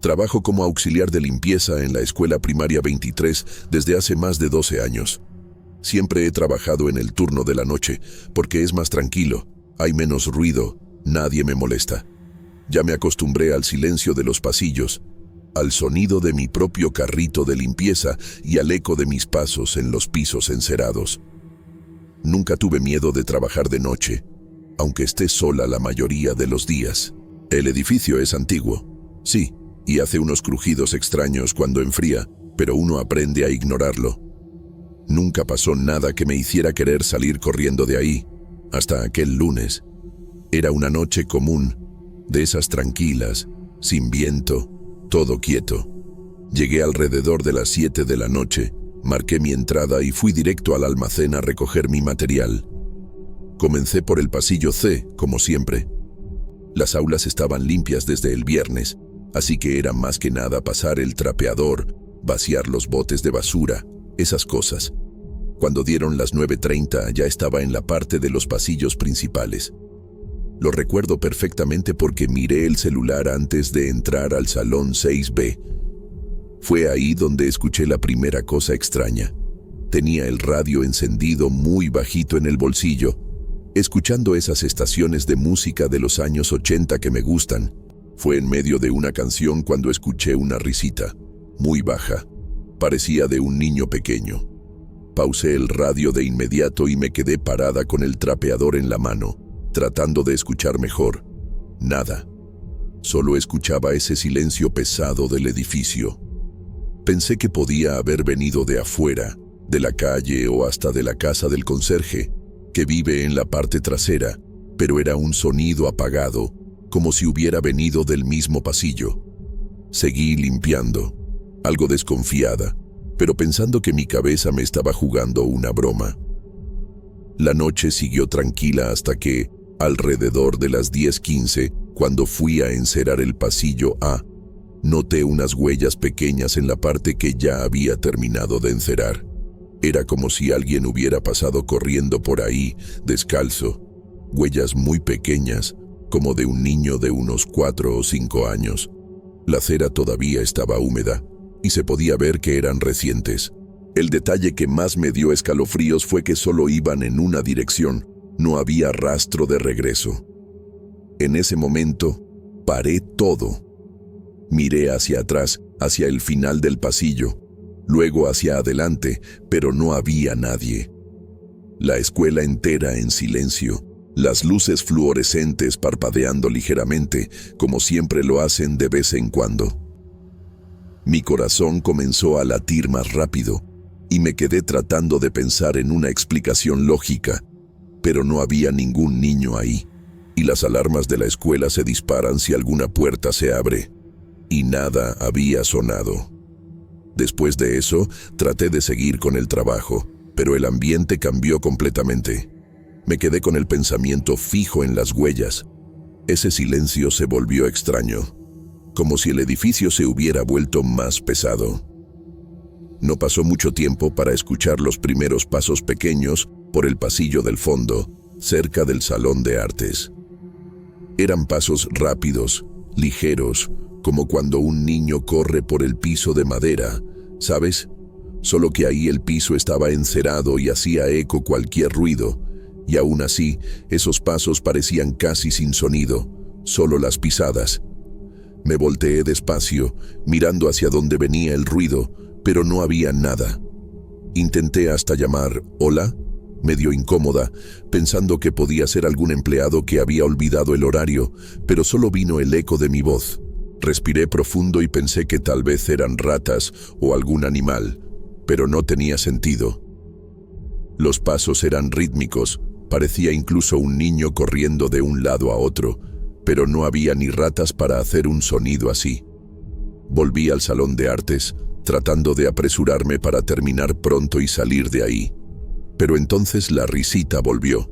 Trabajo como auxiliar de limpieza en la Escuela Primaria 23 desde hace más de 12 años. Siempre he trabajado en el turno de la noche porque es más tranquilo, hay menos ruido, nadie me molesta. Ya me acostumbré al silencio de los pasillos, al sonido de mi propio carrito de limpieza y al eco de mis pasos en los pisos encerados. Nunca tuve miedo de trabajar de noche, aunque esté sola la mayoría de los días. El edificio es antiguo, sí, y hace unos crujidos extraños cuando enfría, pero uno aprende a ignorarlo. Nunca pasó nada que me hiciera querer salir corriendo de ahí, hasta aquel lunes. Era una noche común, de esas tranquilas, sin viento, todo quieto. Llegué alrededor de las 7 de la noche, marqué mi entrada y fui directo al almacén a recoger mi material. Comencé por el pasillo C, como siempre. Las aulas estaban limpias desde el viernes, así que era más que nada pasar el trapeador, vaciar los botes de basura, esas cosas. Cuando dieron las 9:30 ya estaba en la parte de los pasillos principales. Lo recuerdo perfectamente porque miré el celular antes de entrar al salón 6B. Fue ahí donde escuché la primera cosa extraña. Tenía el radio encendido muy bajito en el bolsillo, escuchando esas estaciones de música de los años 80 que me gustan. Fue en medio de una canción cuando escuché una risita, muy baja. Parecía de un niño pequeño. Pausé el radio de inmediato y me quedé parada con el trapeador en la mano, tratando de escuchar mejor. Nada. Solo escuchaba ese silencio pesado del edificio. Pensé que podía haber venido de afuera, de la calle o hasta de la casa del conserje, que vive en la parte trasera, pero era un sonido apagado, como si hubiera venido del mismo pasillo. Seguí limpiando, algo desconfiada, pero pensando que mi cabeza me estaba jugando una broma. La noche siguió tranquila hasta que, alrededor de las 10:15, cuando fui a encerar el pasillo A, noté unas huellas pequeñas en la parte que ya había terminado de encerar. Era como si alguien hubiera pasado corriendo por ahí, descalzo. Huellas muy pequeñas, como de un niño de unos 4 o 5 años. La cera todavía estaba húmeda, y se podía ver que eran recientes. El detalle que más me dio escalofríos fue que solo iban en una dirección, no había rastro de regreso. En ese momento, paré todo. Miré hacia atrás, hacia el final del pasillo, luego hacia adelante, pero no había nadie. La escuela entera en silencio, las luces fluorescentes parpadeando ligeramente, como siempre lo hacen de vez en cuando. Mi corazón comenzó a latir más rápido, y me quedé tratando de pensar en una explicación lógica, pero no había ningún niño ahí, y las alarmas de la escuela se disparan si alguna puerta se abre, y nada había sonado. Después de eso, traté de seguir con el trabajo, pero el ambiente cambió completamente. Me quedé con el pensamiento fijo en las huellas. Ese silencio se volvió extraño, como si el edificio se hubiera vuelto más pesado. No pasó mucho tiempo para escuchar los primeros pasos pequeños por el pasillo del fondo, cerca del salón de artes. Eran pasos rápidos, ligeros, como cuando un niño corre por el piso de madera, ¿sabes? Solo que ahí el piso estaba encerado y hacía eco cualquier ruido, y aún así, esos pasos parecían casi sin sonido, solo las pisadas. Me volteé despacio, mirando hacia donde venía el ruido, pero no había nada. Intenté hasta llamar «Hola», medio incómoda, pensando que podía ser algún empleado que había olvidado el horario, pero solo vino el eco de mi voz. Respiré profundo y pensé que tal vez eran ratas o algún animal, pero no tenía sentido. Los pasos eran rítmicos, parecía incluso un niño corriendo de un lado a otro, pero no había ni ratas para hacer un sonido así. Volví al salón de artes, tratando de apresurarme para terminar pronto y salir de ahí. Pero entonces la risita volvió.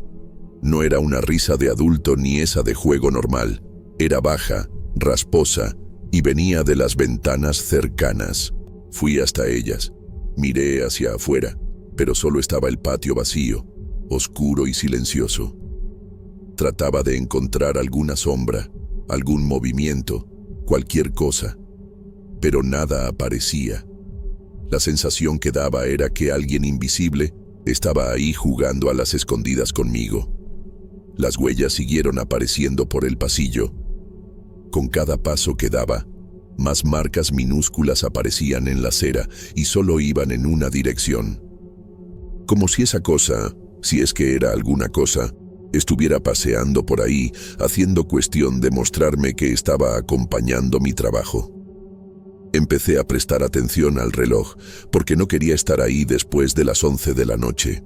No era una risa de adulto ni esa de juego normal, era baja, rasposa, y venía de las ventanas cercanas. Fui hasta ellas, miré hacia afuera, pero solo estaba el patio vacío, oscuro y silencioso. Trataba de encontrar alguna sombra, algún movimiento, cualquier cosa, pero nada aparecía. La sensación que daba era que alguien invisible estaba ahí jugando a las escondidas conmigo. Las huellas siguieron apareciendo por el pasillo. Con cada paso que daba, más marcas minúsculas aparecían en la acera y solo iban en una dirección. Como si esa cosa, si es que era alguna cosa, estuviera paseando por ahí, haciendo cuestión de mostrarme que estaba acompañando mi trabajo. Empecé a prestar atención al reloj, porque no quería estar ahí después de las 11 de la noche.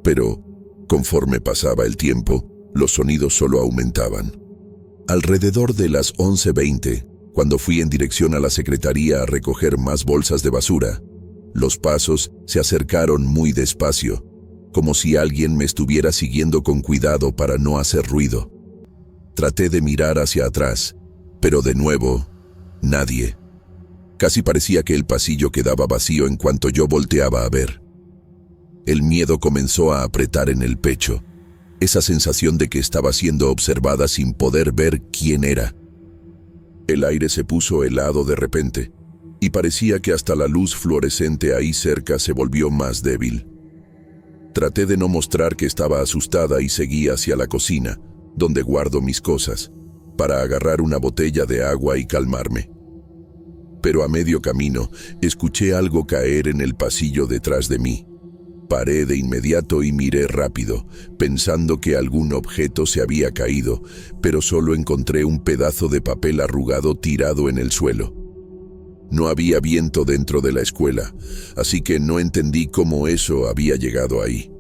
Pero, conforme pasaba el tiempo, los sonidos solo aumentaban. Alrededor de las 11:20, cuando fui en dirección a la secretaría a recoger más bolsas de basura, los pasos se acercaron muy despacio, como si alguien me estuviera siguiendo con cuidado para no hacer ruido. Traté de mirar hacia atrás, pero de nuevo, nadie. Casi parecía que el pasillo quedaba vacío en cuanto yo volteaba a ver. El miedo comenzó a apretar en el pecho, esa sensación de que estaba siendo observada sin poder ver quién era. El aire se puso helado de repente, y parecía que hasta la luz fluorescente ahí cerca se volvió más débil. Traté de no mostrar que estaba asustada y seguí hacia la cocina, donde guardo mis cosas, para agarrar una botella de agua y calmarme. Pero a medio camino, escuché algo caer en el pasillo detrás de mí. Paré de inmediato y miré rápido, pensando que algún objeto se había caído, pero solo encontré un pedazo de papel arrugado tirado en el suelo. No había viento dentro de la escuela, así que no entendí cómo eso había llegado ahí.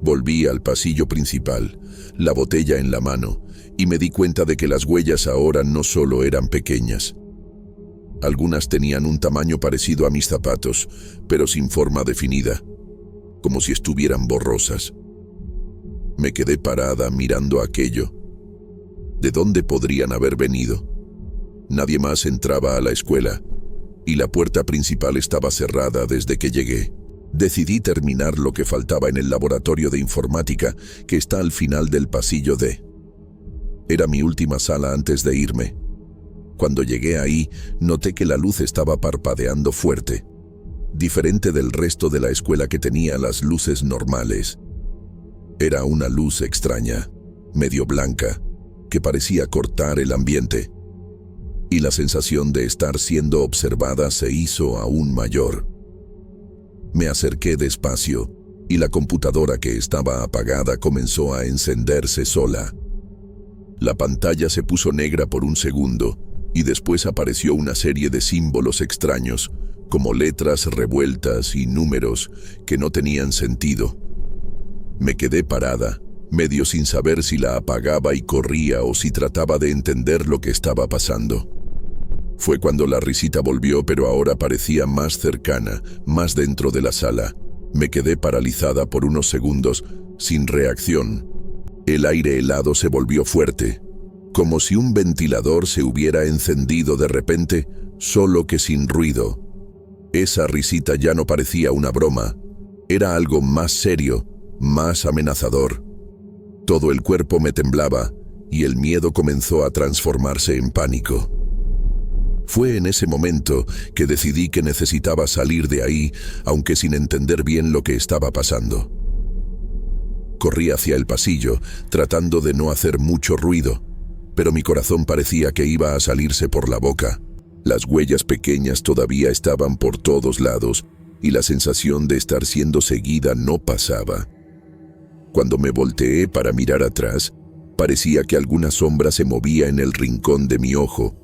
Volví al pasillo principal, la botella en la mano, y me di cuenta de que las huellas ahora no solo eran pequeñas. Algunas tenían un tamaño parecido a mis zapatos, pero sin forma definida, como si estuvieran borrosas. Me quedé parada mirando aquello. ¿De dónde podrían haber venido? Nadie más entraba a la escuela, y la puerta principal estaba cerrada desde que llegué. Decidí terminar lo que faltaba en el laboratorio de informática, que está al final del pasillo D. Era mi última sala antes de irme. Cuando llegué ahí, noté que la luz estaba parpadeando fuerte, diferente del resto de la escuela que tenía las luces normales. Era una luz extraña, medio blanca, que parecía cortar el ambiente, y la sensación de estar siendo observada se hizo aún mayor. Me acerqué despacio, y la computadora que estaba apagada comenzó a encenderse sola. La pantalla se puso negra por un segundo, y después apareció una serie de símbolos extraños, como letras revueltas y números que no tenían sentido. Me quedé parada, medio sin saber si la apagaba y corría o si trataba de entender lo que estaba pasando. Fue cuando la risita volvió, pero ahora parecía más cercana, más dentro de la sala. Me quedé paralizada por unos segundos, sin reacción. El aire helado se volvió fuerte, como si un ventilador se hubiera encendido de repente, solo que sin ruido. Esa risita ya no parecía una broma, era algo más serio, más amenazador. Todo el cuerpo me temblaba, y el miedo comenzó a transformarse en pánico. Fue en ese momento que decidí que necesitaba salir de ahí, aunque sin entender bien lo que estaba pasando. Corrí hacia el pasillo, tratando de no hacer mucho ruido, pero mi corazón parecía que iba a salirse por la boca. Las huellas pequeñas todavía estaban por todos lados, y la sensación de estar siendo seguida no pasaba. Cuando me volteé para mirar atrás, parecía que alguna sombra se movía en el rincón de mi ojo,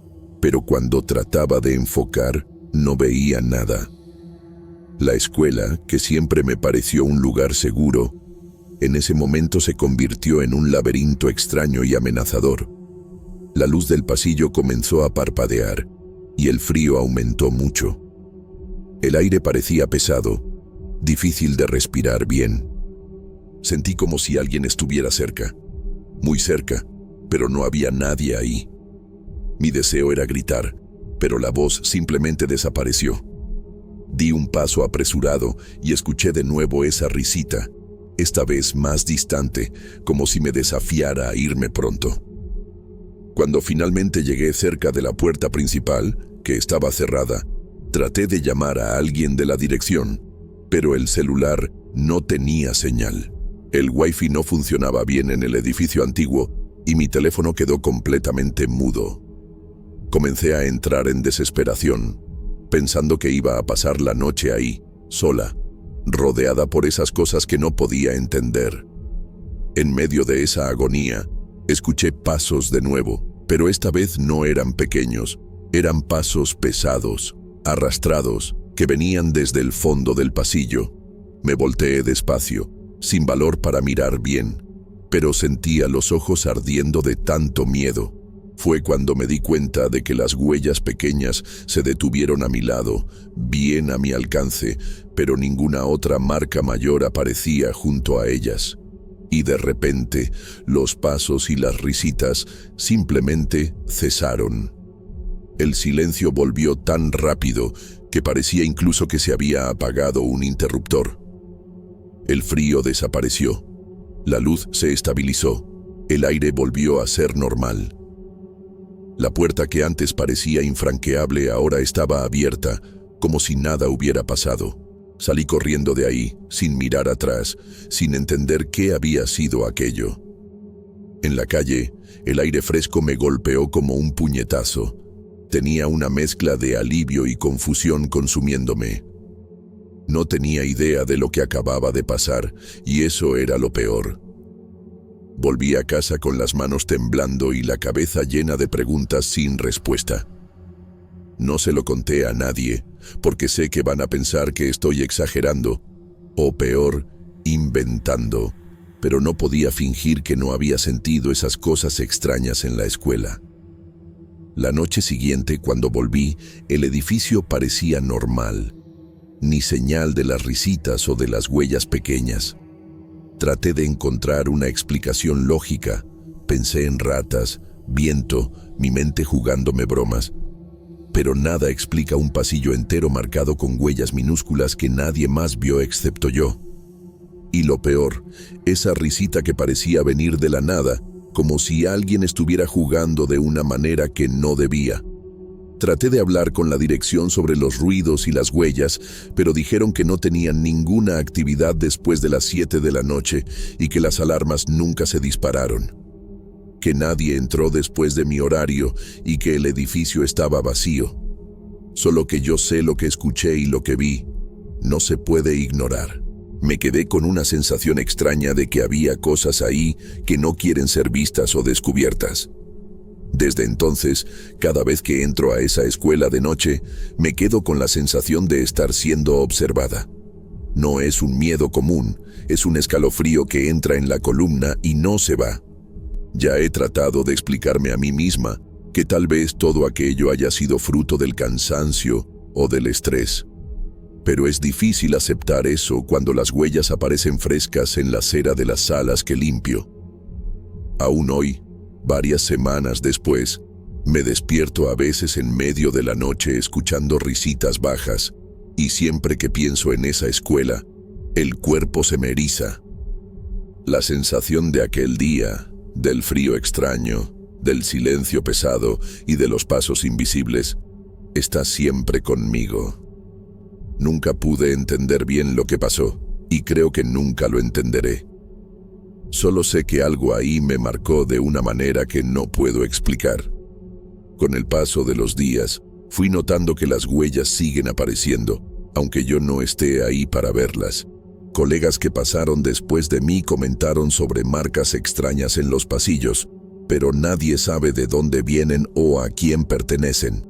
pero cuando trataba de enfocar, no veía nada. La escuela, que siempre me pareció un lugar seguro, en ese momento se convirtió en un laberinto extraño y amenazador. La luz del pasillo comenzó a parpadear, y el frío aumentó mucho. El aire parecía pesado, difícil de respirar bien. Sentí como si alguien estuviera cerca, muy cerca, pero no había nadie ahí. Mi deseo era gritar, pero la voz simplemente desapareció. Di un paso apresurado y escuché de nuevo esa risita, esta vez más distante, como si me desafiara a irme pronto. Cuando finalmente llegué cerca de la puerta principal, que estaba cerrada, traté de llamar a alguien de la dirección, pero el celular no tenía señal. El wifi no funcionaba bien en el edificio antiguo y mi teléfono quedó completamente mudo. Comencé a entrar en desesperación, pensando que iba a pasar la noche ahí, sola, rodeada por esas cosas que no podía entender. En medio de esa agonía, escuché pasos de nuevo, pero esta vez no eran pequeños, eran pasos pesados, arrastrados, que venían desde el fondo del pasillo. Me volteé despacio, sin valor para mirar bien, pero sentía los ojos ardiendo de tanto miedo. Fue cuando me di cuenta de que las huellas pequeñas se detuvieron a mi lado, bien a mi alcance, pero ninguna otra marca mayor aparecía junto a ellas. Y de repente, los pasos y las risitas simplemente cesaron. El silencio volvió tan rápido que parecía incluso que se había apagado un interruptor. El frío desapareció, la luz se estabilizó, el aire volvió a ser normal. La puerta que antes parecía infranqueable ahora estaba abierta, como si nada hubiera pasado. Salí corriendo de ahí, sin mirar atrás, sin entender qué había sido aquello. En la calle, el aire fresco me golpeó como un puñetazo. Tenía una mezcla de alivio y confusión consumiéndome. No tenía idea de lo que acababa de pasar, y eso era lo peor. Volví a casa con las manos temblando y la cabeza llena de preguntas sin respuesta. No se lo conté a nadie, porque sé que van a pensar que estoy exagerando, o peor, inventando, pero no podía fingir que no había sentido esas cosas extrañas en la escuela. La noche siguiente, cuando volví, el edificio parecía normal, ni señal de las risitas o de las huellas pequeñas. Traté de encontrar una explicación lógica, pensé en ratas, viento, mi mente jugándome bromas, pero nada explica un pasillo entero marcado con huellas minúsculas que nadie más vio excepto yo. Y lo peor, esa risita que parecía venir de la nada, como si alguien estuviera jugando de una manera que no debía. Traté de hablar con la dirección sobre los ruidos y las huellas, pero dijeron que no tenían ninguna actividad después de las 7 de la noche y que las alarmas nunca se dispararon. Que nadie entró después de mi horario y que el edificio estaba vacío. Solo que yo sé lo que escuché y lo que vi. No se puede ignorar. Me quedé con una sensación extraña de que había cosas ahí que no quieren ser vistas o descubiertas. Desde entonces, cada vez que entro a esa escuela de noche, me quedo con la sensación de estar siendo observada. No es un miedo común, es un escalofrío que entra en la columna y no se va. Ya he tratado de explicarme a mí misma que tal vez todo aquello haya sido fruto del cansancio o del estrés. Pero es difícil aceptar eso cuando las huellas aparecen frescas en la cera de las salas que limpio. Aún hoy, varias semanas después, me despierto a veces en medio de la noche escuchando risitas bajas, y siempre que pienso en esa escuela, el cuerpo se me eriza. La sensación de aquel día, del frío extraño, del silencio pesado y de los pasos invisibles, está siempre conmigo. Nunca pude entender bien lo que pasó, y creo que nunca lo entenderé. Solo sé que algo ahí me marcó de una manera que no puedo explicar. Con el paso de los días, fui notando que las huellas siguen apareciendo, aunque yo no esté ahí para verlas. Colegas que pasaron después de mí comentaron sobre marcas extrañas en los pasillos, pero nadie sabe de dónde vienen o a quién pertenecen.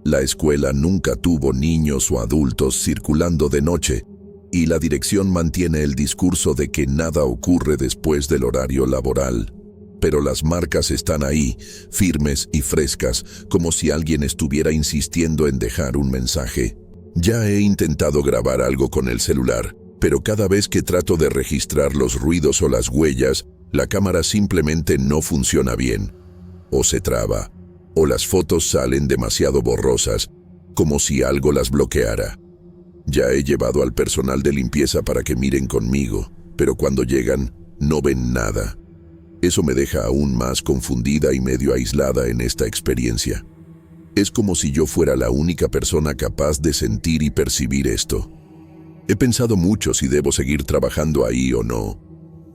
La escuela nunca tuvo niños o adultos circulando de noche, y la dirección mantiene el discurso de que nada ocurre después del horario laboral. Pero las marcas están ahí, firmes y frescas, como si alguien estuviera insistiendo en dejar un mensaje. Ya he intentado grabar algo con el celular, pero cada vez que trato de registrar los ruidos o las huellas, la cámara simplemente no funciona bien. O se traba, o las fotos salen demasiado borrosas, como si algo las bloqueara. Ya he llevado al personal de limpieza para que miren conmigo, pero cuando llegan, no ven nada. Eso me deja aún más confundida y medio aislada en esta experiencia. Es como si yo fuera la única persona capaz de sentir y percibir esto. He pensado mucho si debo seguir trabajando ahí o no.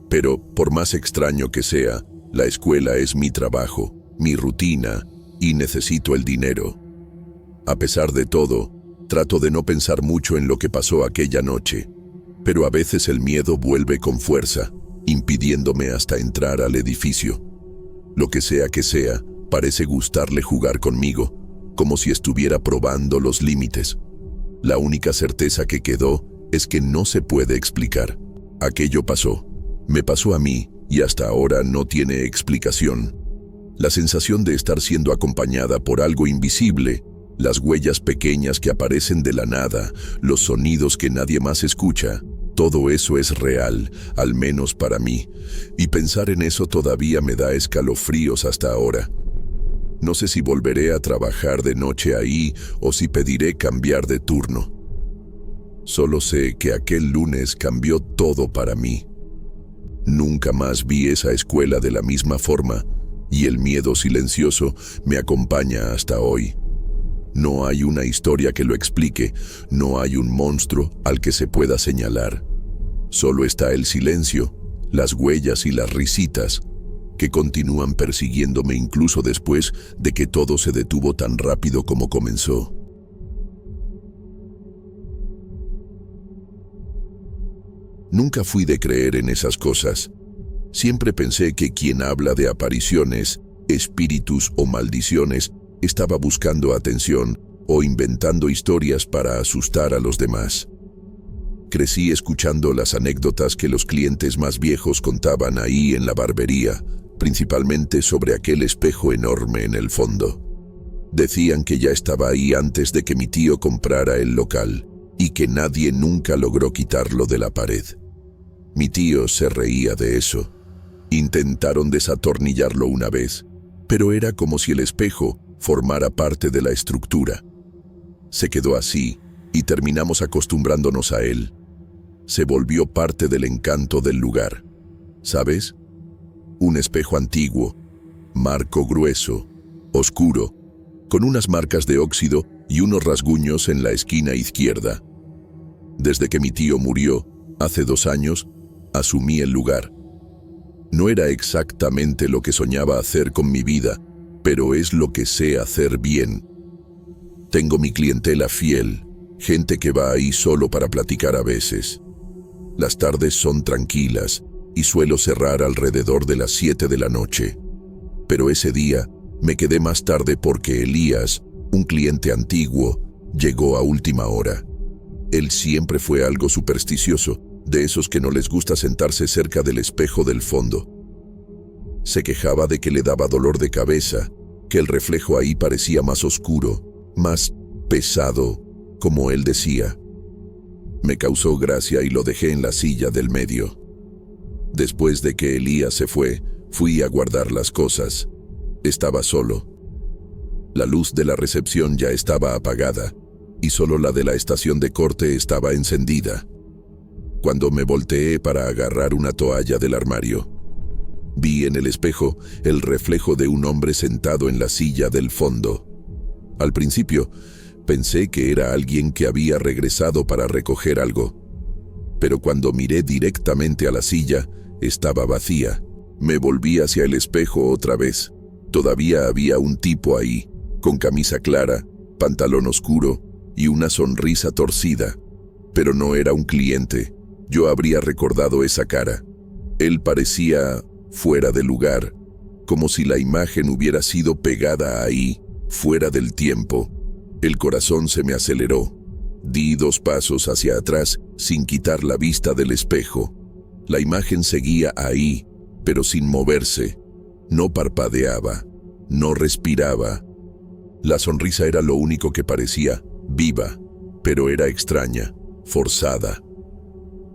Pero, por más extraño que sea, la escuela es mi trabajo, mi rutina, y necesito el dinero. A pesar de todo, trato de no pensar mucho en lo que pasó aquella noche, pero a veces el miedo vuelve con fuerza, impidiéndome hasta entrar al edificio. Lo que sea, parece gustarle jugar conmigo, como si estuviera probando los límites. La única certeza que quedó es que no se puede explicar. Aquello pasó, me pasó a mí y hasta ahora no tiene explicación. La sensación de estar siendo acompañada por algo invisible, las huellas pequeñas que aparecen de la nada, los sonidos que nadie más escucha, todo eso es real, al menos para mí, y pensar en eso todavía me da escalofríos hasta ahora. No sé si volveré a trabajar de noche ahí o si pediré cambiar de turno. Solo sé que aquel lunes cambió todo para mí. Nunca más vi esa escuela de la misma forma y el miedo silencioso me acompaña hasta hoy. No hay una historia que lo explique, no hay un monstruo al que se pueda señalar. Solo está el silencio, las huellas y las risitas, que continúan persiguiéndome incluso después de que todo se detuvo tan rápido como comenzó. Nunca fui de creer en esas cosas. Siempre pensé que quien habla de apariciones, espíritus o maldiciones estaba buscando atención o inventando historias para asustar a los demás. Crecí escuchando las anécdotas que los clientes más viejos contaban ahí en la barbería, principalmente sobre aquel espejo enorme en el fondo. Decían que ya estaba ahí antes de que mi tío comprara el local y que nadie nunca logró quitarlo de la pared. Mi tío se reía de eso. Intentaron desatornillarlo una vez, pero era como si el espejo formara parte de la estructura. Se quedó así y terminamos acostumbrándonos a él. Se volvió parte del encanto del lugar. ¿Sabes? Un espejo antiguo, marco grueso, oscuro, con unas marcas de óxido y unos rasguños en la esquina izquierda. Desde que mi tío murió, hace 2 años, asumí el lugar. No era exactamente lo que soñaba hacer con mi vida, pero es lo que sé hacer bien. Tengo mi clientela fiel, gente que va ahí solo para platicar a veces. Las tardes son tranquilas y suelo cerrar alrededor de las 7 de la noche. Pero ese día me quedé más tarde porque Elías, un cliente antiguo, llegó a última hora. Él siempre fue algo supersticioso, de esos que no les gusta sentarse cerca del espejo del fondo. Se quejaba de que le daba dolor de cabeza, que el reflejo ahí parecía más oscuro, más pesado, como él decía. Me causó gracia y lo dejé en la silla del medio. Después de que Elías se fue, fui a guardar las cosas. Estaba solo. La luz de la recepción ya estaba apagada y solo la de la estación de corte estaba encendida. Cuando me volteé para agarrar una toalla del armario, vi en el espejo el reflejo de un hombre sentado en la silla del fondo. Al principio, pensé que era alguien que había regresado para recoger algo. Pero cuando miré directamente a la silla, estaba vacía. Me volví hacia el espejo otra vez. Todavía había un tipo ahí, con camisa clara, pantalón oscuro y una sonrisa torcida. Pero no era un cliente. Yo habría recordado esa cara. Él parecía fuera de lugar, como si la imagen hubiera sido pegada ahí, fuera del tiempo. El corazón se me aceleró. Di 2 pasos hacia atrás sin quitar la vista del espejo. La imagen seguía ahí, pero sin moverse. No parpadeaba, no respiraba. La sonrisa era lo único que parecía viva, pero era extraña, forzada.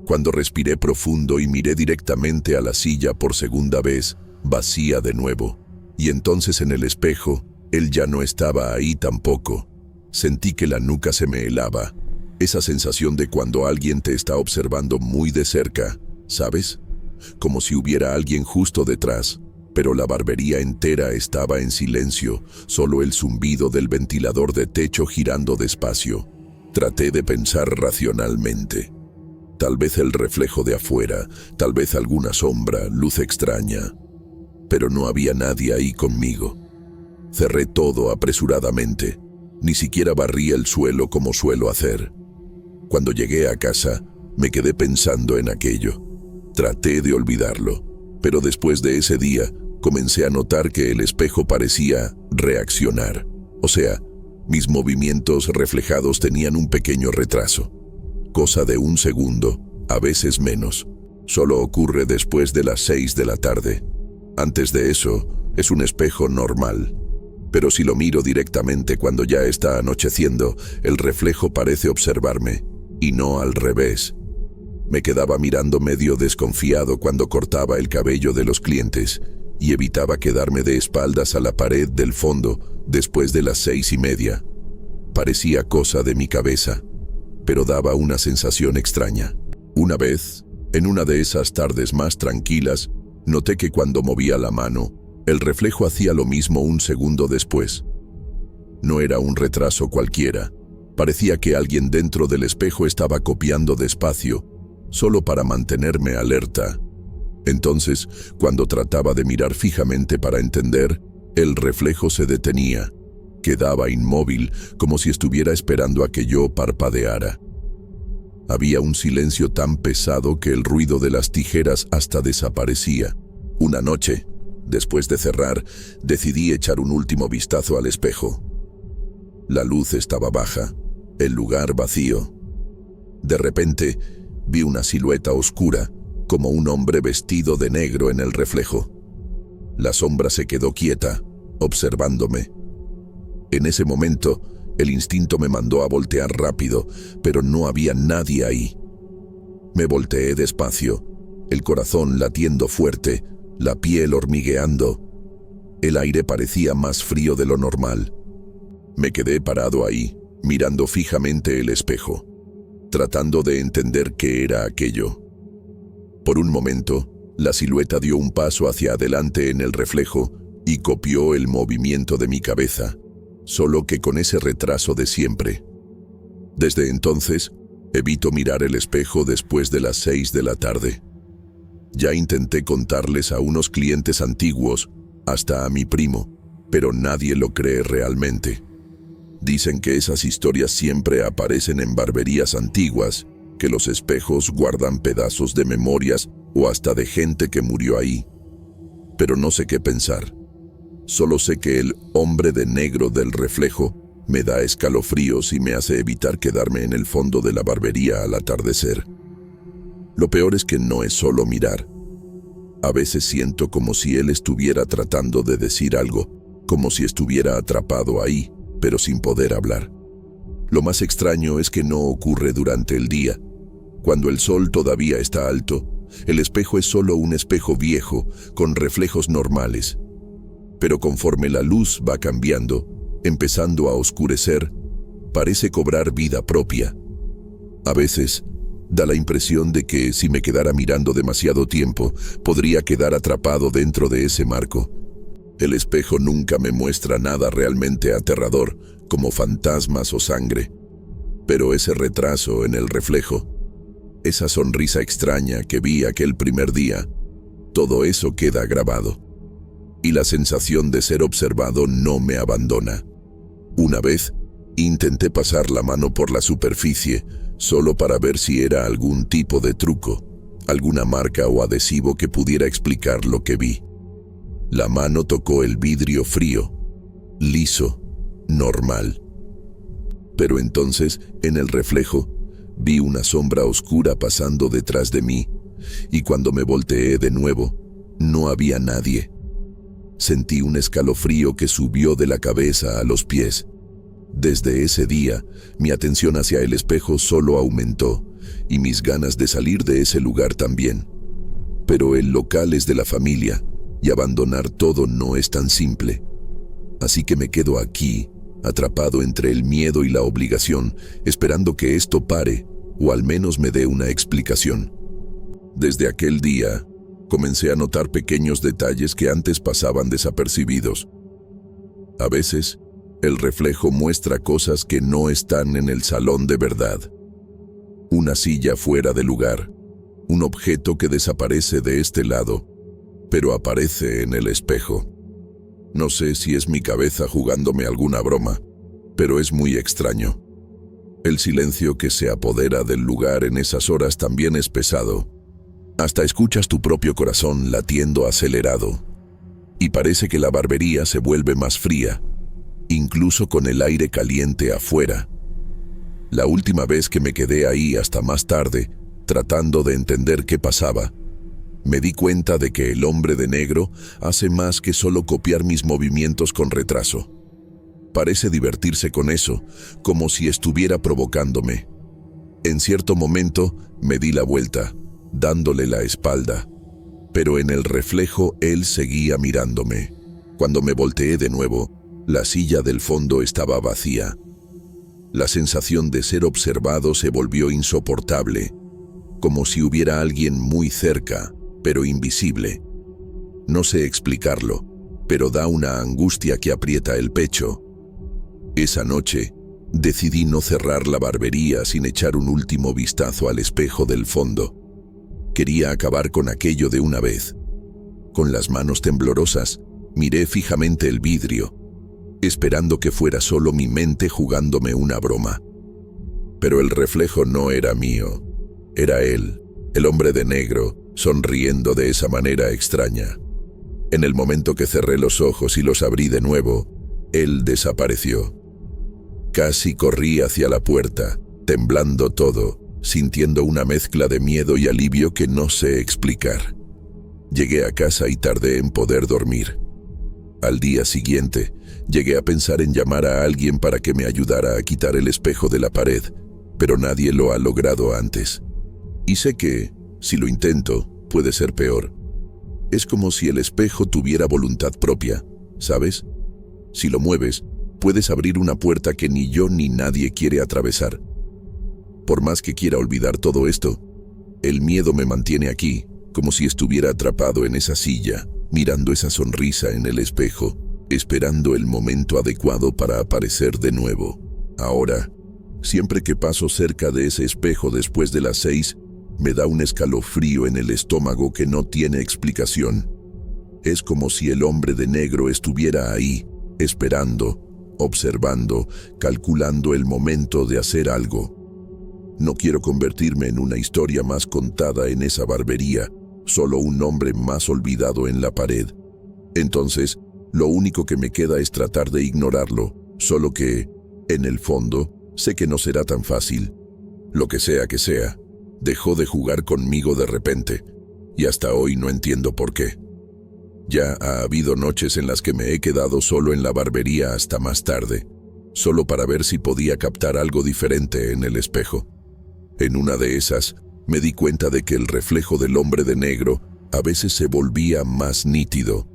Cuando respiré profundo y miré directamente a la silla por segunda vez, vacía de nuevo. Y entonces en el espejo, él ya no estaba ahí tampoco. Sentí que la nuca se me helaba. Esa sensación de cuando alguien te está observando muy de cerca, ¿sabes? Como si hubiera alguien justo detrás, pero la barbería entera estaba en silencio, solo el zumbido del ventilador de techo girando despacio. Traté de pensar racionalmente. Tal vez el reflejo de afuera, tal vez alguna sombra, luz extraña. Pero no había nadie ahí conmigo. Cerré todo apresuradamente. Ni siquiera barrí el suelo como suelo hacer. Cuando llegué a casa, me quedé pensando en aquello. Traté de olvidarlo, pero después de ese día, comencé a notar que el espejo parecía reaccionar. O sea, mis movimientos reflejados tenían un pequeño retraso. Cosa de 1 segundo, a veces menos. Solo ocurre después de las 6 de la tarde. Antes de eso, es un espejo normal. Pero si lo miro directamente cuando ya está anocheciendo, el reflejo parece observarme, y no al revés. Me quedaba mirando medio desconfiado cuando cortaba el cabello de los clientes, y evitaba quedarme de espaldas a la pared del fondo después de las 6:30. Parecía cosa de mi cabeza, pero daba una sensación extraña. Una vez, en una de esas tardes más tranquilas, noté que cuando movía la mano, el reflejo hacía lo mismo 1 segundo después. No era un retraso cualquiera. Parecía que alguien dentro del espejo estaba copiando despacio, solo para mantenerme alerta. Entonces, cuando trataba de mirar fijamente para entender, el reflejo se detenía. Quedaba inmóvil, como si estuviera esperando a que yo parpadeara. Había un silencio tan pesado que el ruido de las tijeras hasta desaparecía. Una noche, después de cerrar, decidí echar un último vistazo al espejo. La luz estaba baja, el lugar vacío. De repente, vi una silueta oscura, como un hombre vestido de negro en el reflejo. La sombra se quedó quieta, observándome. En ese momento, el instinto me mandó a voltear rápido, pero no había nadie ahí. Me volteé despacio, el corazón latiendo fuerte, la piel hormigueando. El aire parecía más frío de lo normal. Me quedé parado ahí, mirando fijamente el espejo, tratando de entender qué era aquello. Por un momento, la silueta dio un paso hacia adelante en el reflejo y copió el movimiento de mi cabeza, solo que con ese retraso de siempre. Desde entonces, evito mirar el espejo después de las 6 de la tarde. Ya intenté contarles a unos clientes antiguos, hasta a mi primo, pero nadie lo cree realmente. Dicen que esas historias siempre aparecen en barberías antiguas, que los espejos guardan pedazos de memorias o hasta de gente que murió ahí. Pero no sé qué pensar. Solo sé que el hombre de negro del reflejo me da escalofríos y me hace evitar quedarme en el fondo de la barbería al atardecer. Lo peor es que no es solo mirar. A veces siento como si él estuviera tratando de decir algo, como si estuviera atrapado ahí, pero sin poder hablar. Lo más extraño es que no ocurre durante el día. Cuando el sol todavía está alto, el espejo es solo un espejo viejo, con reflejos normales. Pero conforme la luz va cambiando, empezando a oscurecer, parece cobrar vida propia. A veces, da la impresión de que si me quedara mirando demasiado tiempo, podría quedar atrapado dentro de ese marco. El espejo nunca me muestra nada realmente aterrador, como fantasmas o sangre. Pero ese retraso en el reflejo, esa sonrisa extraña que vi aquel primer día, todo eso queda grabado. Y la sensación de ser observado no me abandona. Una vez, intenté pasar la mano por la superficie, solo para ver si era algún tipo de truco, alguna marca o adhesivo que pudiera explicar lo que vi. La mano tocó el vidrio frío, liso, normal. Pero entonces, en el reflejo, vi una sombra oscura pasando detrás de mí, y cuando me volteé de nuevo, no había nadie. Sentí un escalofrío que subió de la cabeza a los pies. Desde ese día, mi atención hacia el espejo solo aumentó, y mis ganas de salir de ese lugar también. Pero el local es de la familia, y abandonar todo no es tan simple. Así que me quedo aquí, atrapado entre el miedo y la obligación, esperando que esto pare, o al menos me dé una explicación. Desde aquel día, Comencé a notar pequeños detalles que antes pasaban desapercibidos. A veces, el reflejo muestra cosas que no están en el salón de verdad. Una silla fuera de lugar, un objeto que desaparece de este lado, pero aparece en el espejo. No sé si es mi cabeza jugándome alguna broma, pero es muy extraño. El silencio que se apodera del lugar en esas horas también es pesado. Hasta escuchas tu propio corazón latiendo acelerado. Y parece que la barbería se vuelve más fría, incluso con el aire caliente afuera. La última vez que me quedé ahí hasta más tarde, tratando de entender qué pasaba, me di cuenta de que el hombre de negro hace más que solo copiar mis movimientos con retraso. Parece divertirse con eso, como si estuviera provocándome. En cierto momento me di la vuelta, dándole la espalda, pero en el reflejo él seguía mirándome. Cuando me volteé de nuevo, la silla del fondo estaba vacía. La sensación de ser observado se volvió insoportable, como si hubiera alguien muy cerca, pero invisible. No sé explicarlo, pero da una angustia que aprieta el pecho. Esa noche, decidí no cerrar la barbería sin echar un último vistazo al espejo del fondo. Quería acabar con aquello de una vez. Con las manos temblorosas, miré fijamente el vidrio, esperando que fuera solo mi mente jugándome una broma. Pero el reflejo no era mío. Era él, el hombre de negro, sonriendo de esa manera extraña. En el momento que cerré los ojos y los abrí de nuevo, él desapareció. Casi corrí hacia la puerta, temblando todo, sintiendo una mezcla de miedo y alivio que no sé explicar. Llegué a casa y tardé en poder dormir. Al día siguiente, llegué a pensar en llamar a alguien para que me ayudara a quitar el espejo de la pared, pero nadie lo ha logrado antes. Y sé que, si lo intento, puede ser peor. Es como si el espejo tuviera voluntad propia, ¿sabes? Si lo mueves, puedes abrir una puerta que ni yo ni nadie quiere atravesar. Por más que quiera olvidar todo esto, el miedo me mantiene aquí, como si estuviera atrapado en esa silla, mirando esa sonrisa en el espejo, esperando el momento adecuado para aparecer de nuevo. Ahora, siempre que paso cerca de ese espejo después de las 6, me da un escalofrío en el estómago que no tiene explicación. Es como si el hombre de negro estuviera ahí, esperando, observando, calculando el momento de hacer algo. No quiero convertirme en una historia más contada en esa barbería, solo un nombre más olvidado en la pared. Entonces, lo único que me queda es tratar de ignorarlo, solo que, en el fondo, sé que no será tan fácil. Lo que sea, dejó de jugar conmigo de repente, y hasta hoy no entiendo por qué. Ya ha habido noches en las que me he quedado solo en la barbería hasta más tarde, solo para ver si podía captar algo diferente en el espejo. En una de esas, me di cuenta de que el reflejo del hombre de negro a veces se volvía más nítido,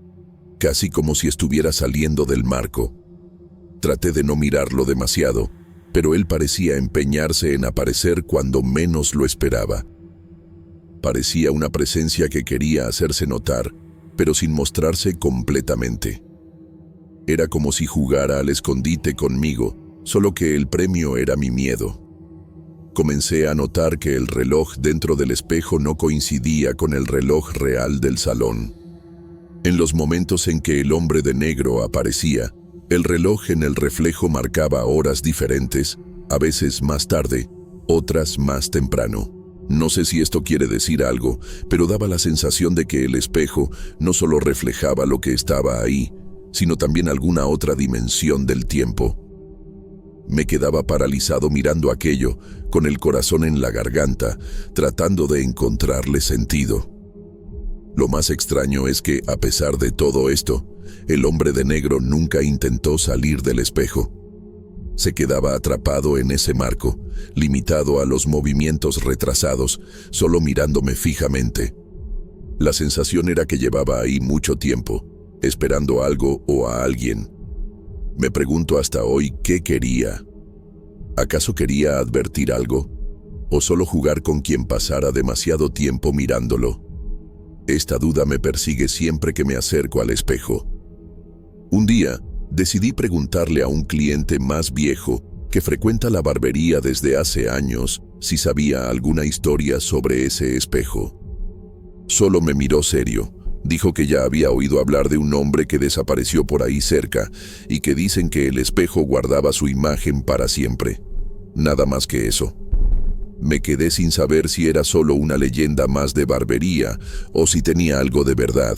casi como si estuviera saliendo del marco. Traté de no mirarlo demasiado, pero él parecía empeñarse en aparecer cuando menos lo esperaba. Parecía una presencia que quería hacerse notar, pero sin mostrarse completamente. Era como si jugara al escondite conmigo, solo que el premio era mi miedo. Comencé a notar que el reloj dentro del espejo no coincidía con el reloj real del salón. En los momentos en que el hombre de negro aparecía, el reloj en el reflejo marcaba horas diferentes, a veces más tarde, otras más temprano. No sé si esto quiere decir algo, pero daba la sensación de que el espejo no solo reflejaba lo que estaba ahí, sino también alguna otra dimensión del tiempo. Me quedaba paralizado mirando aquello, con el corazón en la garganta, tratando de encontrarle sentido. Lo más extraño es que, a pesar de todo esto, el hombre de negro nunca intentó salir del espejo. Se quedaba atrapado en ese marco, limitado a los movimientos retrasados, solo mirándome fijamente. La sensación era que llevaba ahí mucho tiempo, esperando algo o a alguien. Me pregunto hasta hoy qué quería. ¿Acaso quería advertir algo? ¿O solo jugar con quien pasara demasiado tiempo mirándolo? Esta duda me persigue siempre que me acerco al espejo. Un día, decidí preguntarle a un cliente más viejo que frecuenta la barbería desde hace años si sabía alguna historia sobre ese espejo. Solo me miró serio. Dijo que ya había oído hablar de un hombre que desapareció por ahí cerca y que dicen que el espejo guardaba su imagen para siempre. Nada más que eso. Me quedé sin saber si era solo una leyenda más de barbería o si tenía algo de verdad.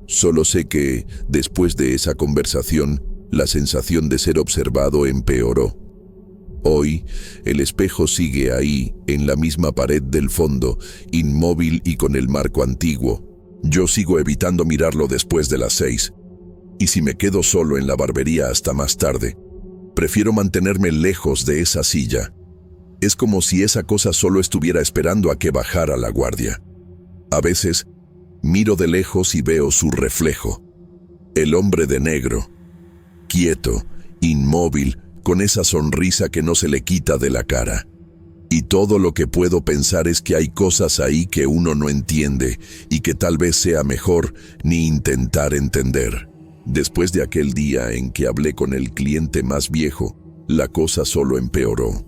Solo sé que, después de esa conversación, la sensación de ser observado empeoró. Hoy, el espejo sigue ahí, en la misma pared del fondo, inmóvil y con el marco antiguo. Yo sigo evitando mirarlo después de las 6. Y si me quedo solo en la barbería hasta más tarde, prefiero mantenerme lejos de esa silla. Es como si esa cosa solo estuviera esperando a que bajara la guardia. A veces, miro de lejos y veo su reflejo. El hombre de negro, quieto, inmóvil, con esa sonrisa que no se le quita de la cara. Y todo lo que puedo pensar es que hay cosas ahí que uno no entiende y que tal vez sea mejor ni intentar entender. Después de aquel día en que hablé con el cliente más viejo, la cosa solo empeoró.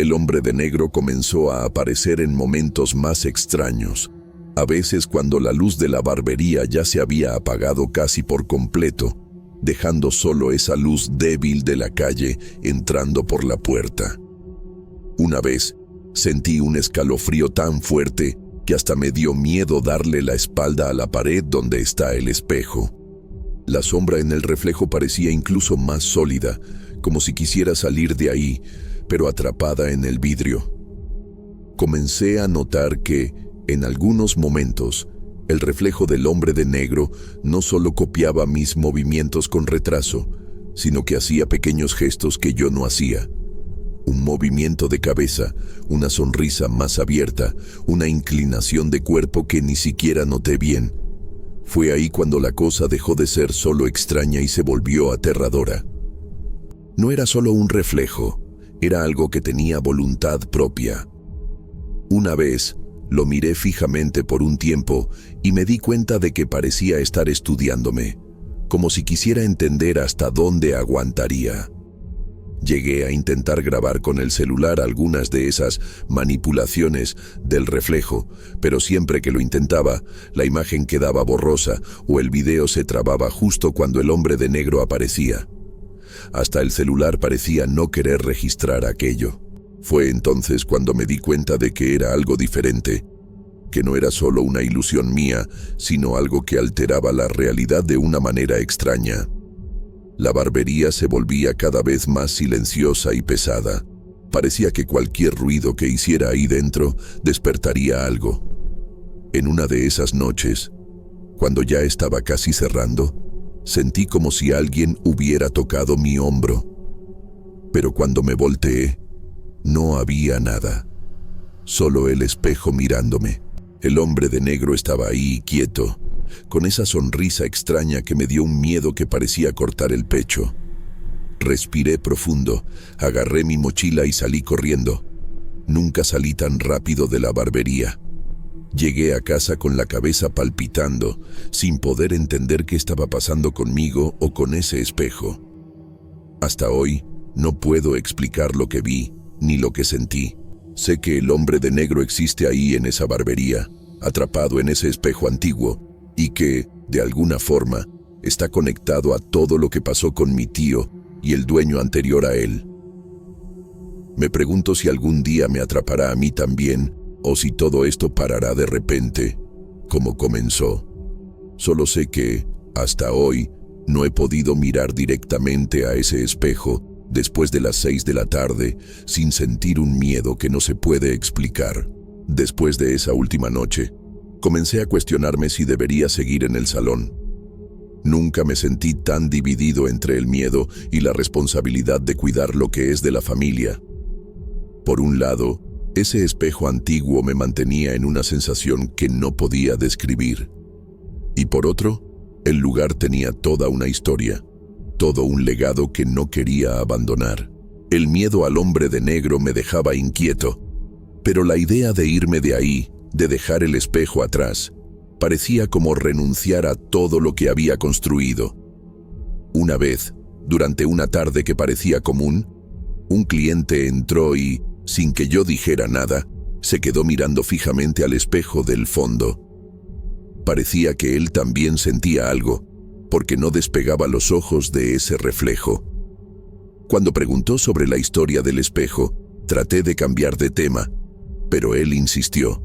El hombre de negro comenzó a aparecer en momentos más extraños. A veces cuando la luz de la barbería ya se había apagado casi por completo, dejando solo esa luz débil de la calle entrando por la puerta. Una vez, sentí un escalofrío tan fuerte que hasta me dio miedo darle la espalda a la pared donde está el espejo. La sombra en el reflejo parecía incluso más sólida, como si quisiera salir de ahí, pero atrapada en el vidrio. Comencé a notar que, en algunos momentos, el reflejo del hombre de negro no solo copiaba mis movimientos con retraso, sino que hacía pequeños gestos que yo no hacía. Un movimiento de cabeza, una sonrisa más abierta, una inclinación de cuerpo que ni siquiera noté bien. Fue ahí cuando la cosa dejó de ser solo extraña y se volvió aterradora. No era solo un reflejo, era algo que tenía voluntad propia. Una vez, lo miré fijamente por un tiempo y me di cuenta de que parecía estar estudiándome, como si quisiera entender hasta dónde aguantaría. Llegué a intentar grabar con el celular algunas de esas manipulaciones del reflejo, pero siempre que lo intentaba, la imagen quedaba borrosa o el video se trababa justo cuando el hombre de negro aparecía. Hasta el celular parecía no querer registrar aquello. Fue entonces cuando me di cuenta de que era algo diferente, que no era solo una ilusión mía, sino algo que alteraba la realidad de una manera extraña. La barbería se volvía cada vez más silenciosa y pesada. Parecía que cualquier ruido que hiciera ahí dentro despertaría algo. En una de esas noches, cuando ya estaba casi cerrando, sentí como si alguien hubiera tocado mi hombro. Pero cuando me volteé, no había nada. Solo el espejo mirándome. El hombre de negro estaba ahí, quieto, con esa sonrisa extraña que me dio un miedo que parecía cortar el pecho. Respiré profundo, agarré mi mochila y salí corriendo. Nunca salí tan rápido de la barbería. Llegué a casa con la cabeza palpitando, sin poder entender qué estaba pasando conmigo o con ese espejo. Hasta hoy, no puedo explicar lo que vi, ni lo que sentí. Sé que el hombre de negro existe ahí en esa barbería, atrapado en ese espejo antiguo, y que, de alguna forma, está conectado a todo lo que pasó con mi tío y el dueño anterior a él. Me pregunto si algún día me atrapará a mí también, o si todo esto parará de repente, como comenzó. Solo sé que, hasta hoy, no he podido mirar directamente a ese espejo después de las 6 de la tarde sin sentir un miedo que no se puede explicar. Después de esa última noche, comencé a cuestionarme si debería seguir en el salón. Nunca me sentí tan dividido entre el miedo y la responsabilidad de cuidar lo que es de la familia. Por un lado, ese espejo antiguo me mantenía en una sensación que no podía describir. Y por otro, el lugar tenía toda una historia, todo un legado que no quería abandonar. El miedo al hombre de negro me dejaba inquieto, pero la idea de irme de ahí, de dejar el espejo atrás, Parecía como renunciar a todo lo que había construido. Una vez, durante una tarde que parecía común, un cliente entró y, sin que yo dijera nada, se quedó mirando fijamente al espejo del fondo. Parecía que él también sentía algo, porque no despegaba los ojos de ese reflejo. Cuando preguntó sobre la historia del espejo, traté de cambiar de tema, pero él insistió.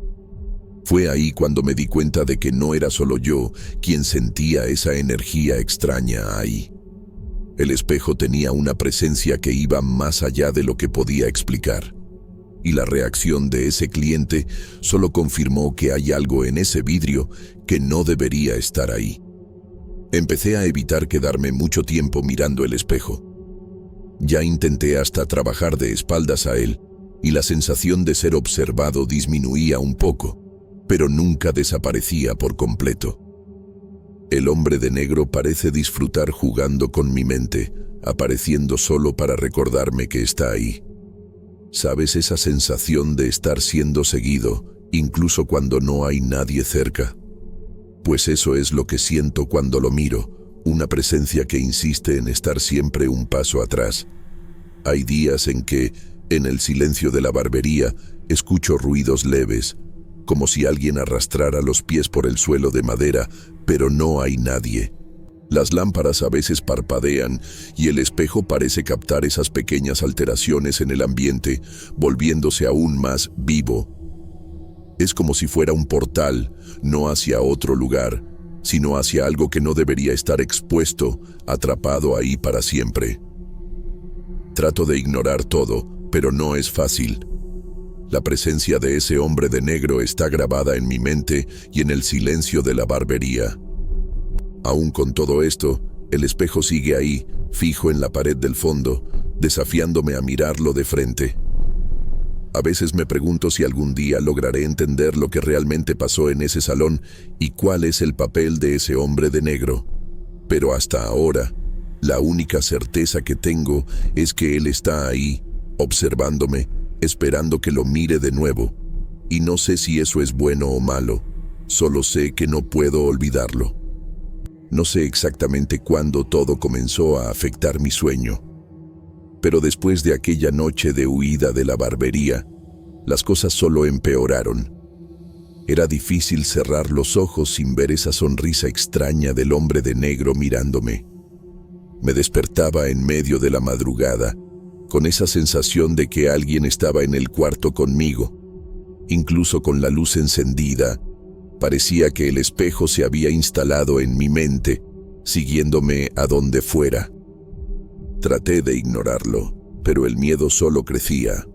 Fue ahí cuando me di cuenta de que no era solo yo quien sentía esa energía extraña ahí. El espejo tenía una presencia que iba más allá de lo que podía explicar. Y la reacción de ese cliente solo confirmó que hay algo en ese vidrio que no debería estar ahí. Empecé a evitar quedarme mucho tiempo mirando el espejo. Ya intenté hasta trabajar de espaldas a él, y la sensación de ser observado disminuía un poco, pero nunca desaparecía por completo. El hombre de negro parece disfrutar jugando con mi mente, apareciendo solo para recordarme que está ahí. ¿Sabes esa sensación de estar siendo seguido, incluso cuando no hay nadie cerca? Pues eso es lo que siento cuando lo miro, una presencia que insiste en estar siempre un paso atrás. Hay días en que, en el silencio de la barbería, escucho ruidos leves, como si alguien arrastrara los pies por el suelo de madera, pero no hay nadie. Las lámparas a veces parpadean y el espejo parece captar esas pequeñas alteraciones en el ambiente, volviéndose aún más vivo. Es como si fuera un portal, no hacia otro lugar, sino hacia algo que no debería estar expuesto, atrapado ahí para siempre. Trato de ignorar todo, pero no es fácil. La presencia de ese hombre de negro está grabada en mi mente y en el silencio de la barbería. Aún con todo esto, el espejo sigue ahí, fijo en la pared del fondo, desafiándome a mirarlo de frente. A veces me pregunto si algún día lograré entender lo que realmente pasó en ese salón y cuál es el papel de ese hombre de negro. Pero hasta ahora, la única certeza que tengo es que él está ahí, observándome, esperando que lo mire de nuevo. Y no sé si eso es bueno o malo, solo sé que no puedo olvidarlo. No sé exactamente cuándo todo comenzó a afectar mi sueño, pero después de aquella noche de huida de la barbería, las cosas solo empeoraron. Era difícil cerrar los ojos sin ver esa sonrisa extraña del hombre de negro mirándome. Me despertaba en medio de la madrugada, con esa sensación de que alguien estaba en el cuarto conmigo. Incluso con la luz encendida, parecía que el espejo se había instalado en mi mente, siguiéndome a donde fuera. Traté de ignorarlo, pero el miedo solo crecía.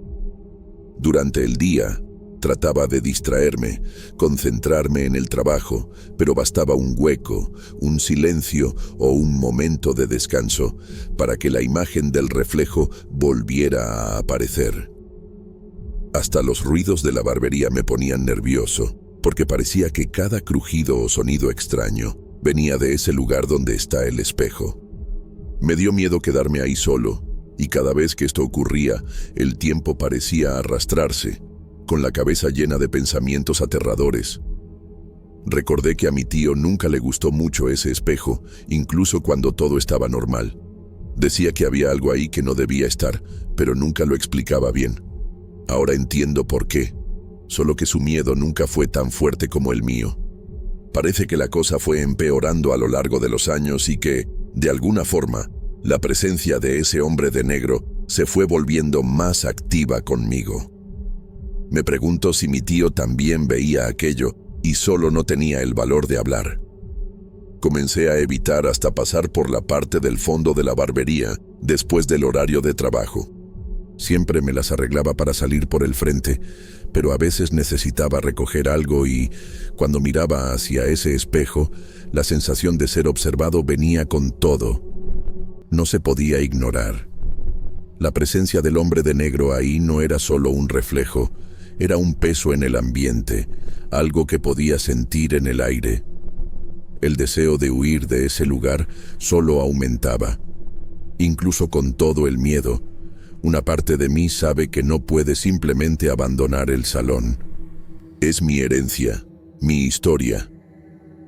Durante el día, trataba de distraerme, concentrarme en el trabajo, pero bastaba un hueco, un silencio o un momento de descanso para que la imagen del reflejo volviera a aparecer. Hasta los ruidos de la barbería me ponían nervioso, porque parecía que cada crujido o sonido extraño venía de ese lugar donde está el espejo. Me dio miedo quedarme ahí solo, y cada vez que esto ocurría, el tiempo parecía arrastrarse, con la cabeza llena de pensamientos aterradores. Recordé que a mi tío nunca le gustó mucho ese espejo, incluso cuando todo estaba normal. Decía que había algo ahí que no debía estar, pero nunca lo explicaba bien. Ahora entiendo por qué, solo que su miedo nunca fue tan fuerte como el mío. Parece que la cosa fue empeorando a lo largo de los años y que, de alguna forma, la presencia de ese hombre de negro se fue volviendo más activa conmigo. Me pregunto si mi tío también veía aquello y solo no tenía el valor de hablar. Comencé a evitar hasta pasar por la parte del fondo de la barbería después del horario de trabajo. Siempre me las arreglaba para salir por el frente, pero a veces necesitaba recoger algo y, cuando miraba hacia ese espejo, la sensación de ser observado venía con todo. No se podía ignorar. La presencia del hombre de negro ahí no era solo un reflejo, era un peso en el ambiente, algo que podía sentir en el aire. El deseo de huir de ese lugar solo aumentaba. Incluso con todo el miedo, una parte de mí sabe que no puede simplemente abandonar el salón. Es mi herencia, mi historia,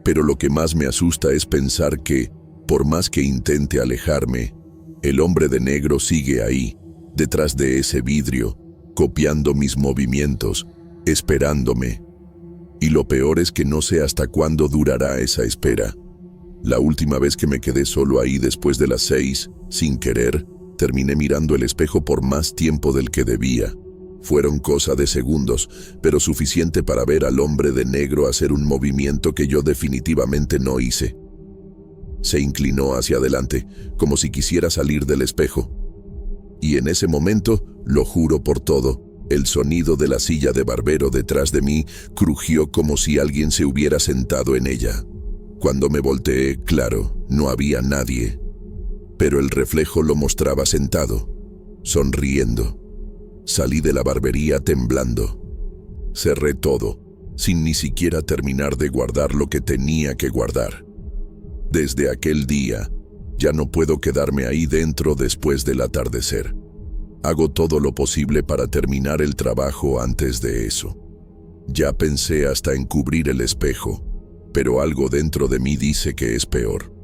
Pero lo que más me asusta es pensar que, por más que intente alejarme, el hombre de negro sigue ahí, detrás de ese vidrio, copiando mis movimientos, esperándome. Y lo peor es que no sé hasta cuándo durará esa espera. La última vez que me quedé solo ahí después de las 6, sin querer, terminé mirando el espejo por más tiempo del que debía. Fueron cosa de segundos, pero suficiente para ver al hombre de negro hacer un movimiento que yo definitivamente no hice. Se inclinó hacia adelante, como si quisiera salir del espejo. Y en ese momento, lo juro por todo, el sonido de la silla de barbero detrás de mí crujió como si alguien se hubiera sentado en ella. Cuando me volteé, claro, no había nadie, pero el reflejo lo mostraba sentado, sonriendo. Salí de la barbería temblando. Cerré todo, sin ni siquiera terminar de guardar lo que tenía que guardar. Desde aquel día, ya no puedo quedarme ahí dentro después del atardecer. Hago todo lo posible para terminar el trabajo antes de eso. Ya pensé hasta en cubrir el espejo, pero algo dentro de mí dice que es peor.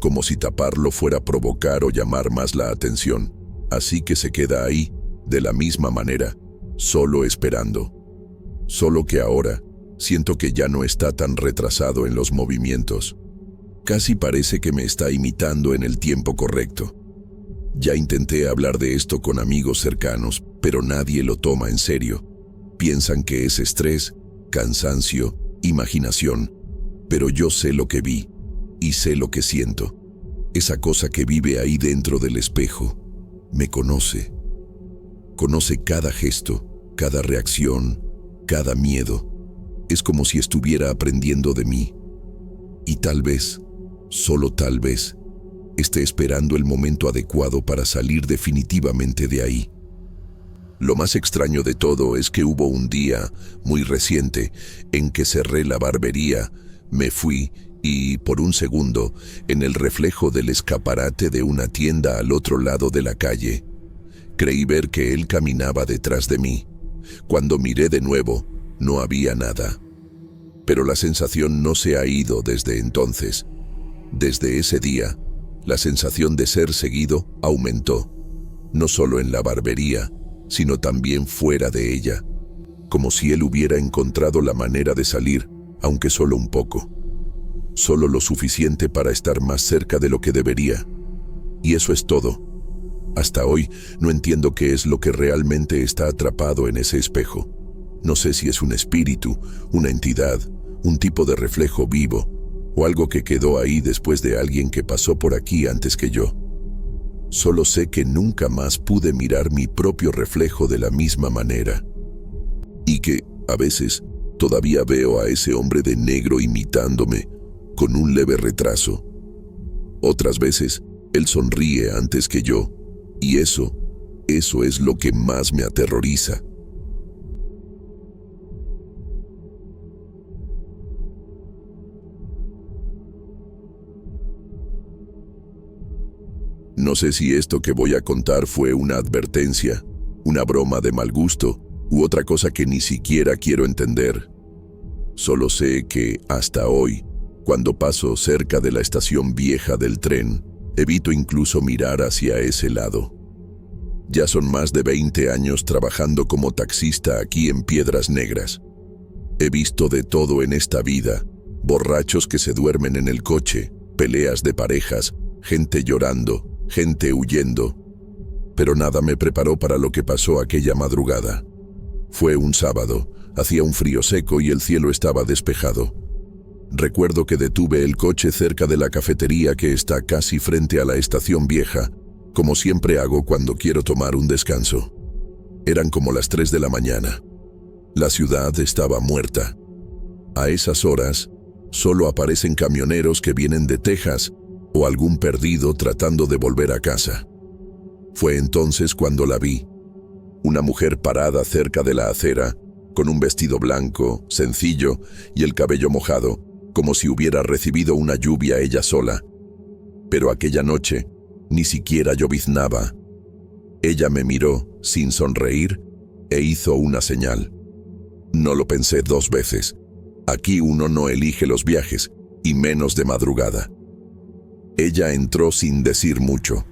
Como si taparlo fuera a provocar o llamar más la atención. Así que se queda ahí, de la misma manera, solo esperando. Solo que ahora, siento que ya no está tan retrasado en los movimientos. Casi parece que me está imitando en el tiempo correcto. Ya intenté hablar de esto con amigos cercanos, pero nadie lo toma en serio. Piensan que es estrés, cansancio, imaginación. Pero yo sé lo que vi, y sé lo que siento. Esa cosa que vive ahí dentro del espejo, me conoce. Conoce cada gesto, cada reacción, cada miedo. Es como si estuviera aprendiendo de mí. Y tal vez, solo tal vez, esté esperando el momento adecuado para salir definitivamente de ahí. Lo más extraño de todo es que hubo un día, muy reciente, en que cerré la barbería, me fui y, por un segundo, en el reflejo del escaparate de una tienda al otro lado de la calle, creí ver que él caminaba detrás de mí. Cuando miré de nuevo, no había nada. Pero la sensación no se ha ido desde entonces. Desde ese día, la sensación de ser seguido aumentó, no solo en la barbería, sino también fuera de ella, como si él hubiera encontrado la manera de salir, aunque solo un poco. Solo lo suficiente para estar más cerca de lo que debería. Y eso es todo. Hasta hoy no entiendo qué es lo que realmente está atrapado en ese espejo. No sé si es un espíritu, una entidad, un tipo de reflejo vivo, o algo que quedó ahí después de alguien que pasó por aquí antes que yo. Solo sé que nunca más pude mirar mi propio reflejo de la misma manera. Y que, a veces, todavía veo a ese hombre de negro imitándome, con un leve retraso. Otras veces, él sonríe antes que yo, y eso es lo que más me aterroriza. No sé si esto que voy a contar fue una advertencia, una broma de mal gusto, u otra cosa que ni siquiera quiero entender. Solo sé que, hasta hoy, cuando paso cerca de la estación vieja del tren, evito incluso mirar hacia ese lado. Ya son más de 20 años trabajando como taxista aquí en Piedras Negras. He visto de todo en esta vida, borrachos que se duermen en el coche, peleas de parejas, gente llorando, gente huyendo. Pero nada me preparó para lo que pasó aquella madrugada. Fue un sábado, hacía un frío seco y el cielo estaba despejado. Recuerdo que detuve el coche cerca de la cafetería que está casi frente a la estación vieja, como siempre hago cuando quiero tomar un descanso. Eran como las 3 de la mañana. La ciudad estaba muerta. A esas horas, solo aparecen camioneros que vienen de Texas o algún perdido tratando de volver a casa. Fue entonces cuando la vi. Una mujer parada cerca de la acera, con un vestido blanco, sencillo, y el cabello mojado, como si hubiera recibido una lluvia ella sola. Pero aquella noche, ni siquiera lloviznaba. Ella me miró, sin sonreír, e hizo una señal. No lo pensé 2 veces. Aquí uno no elige los viajes, y menos de madrugada. Ella entró sin decir mucho.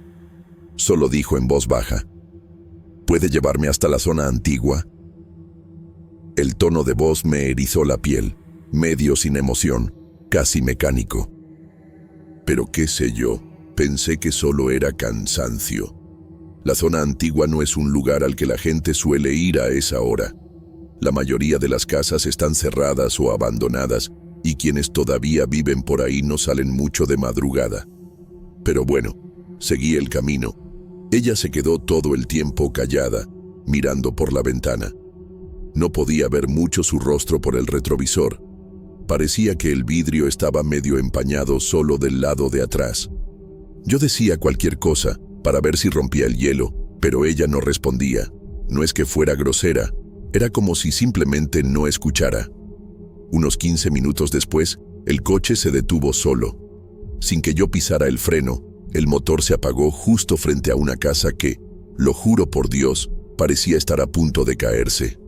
Solo dijo en voz baja: ¿puede llevarme hasta la zona antigua? El tono de voz me erizó la piel, medio sin emoción, casi mecánico. Pero qué sé yo, pensé que solo era cansancio. La zona antigua no es un lugar al que la gente suele ir a esa hora. La mayoría de las casas están cerradas o abandonadas, y quienes todavía viven por ahí no salen mucho de madrugada. Pero bueno, seguí el camino. Ella se quedó todo el tiempo callada, mirando por la ventana. No podía ver mucho su rostro por el retrovisor. Parecía que el vidrio estaba medio empañado solo del lado de atrás. Yo decía cualquier cosa para ver si rompía el hielo, pero ella no respondía. No es que fuera grosera, era como si simplemente no escuchara. Unos 15 minutos después, el coche se detuvo solo. Sin que yo pisara el freno, el motor se apagó justo frente a una casa que, lo juro por Dios, parecía estar a punto de caerse.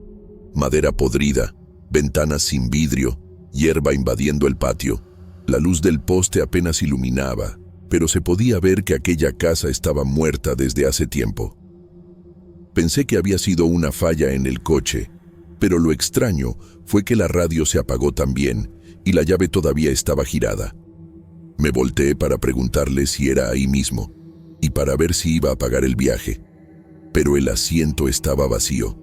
Madera podrida, ventanas sin vidrio, hierba invadiendo el patio. La luz del poste apenas iluminaba, pero se podía ver que aquella casa estaba muerta desde hace tiempo. Pensé que había sido una falla en el coche, pero lo extraño fue que la radio se apagó también y la llave todavía estaba girada. Me volteé para preguntarle si era ahí mismo y para ver si iba a pagar el viaje, pero el asiento estaba vacío.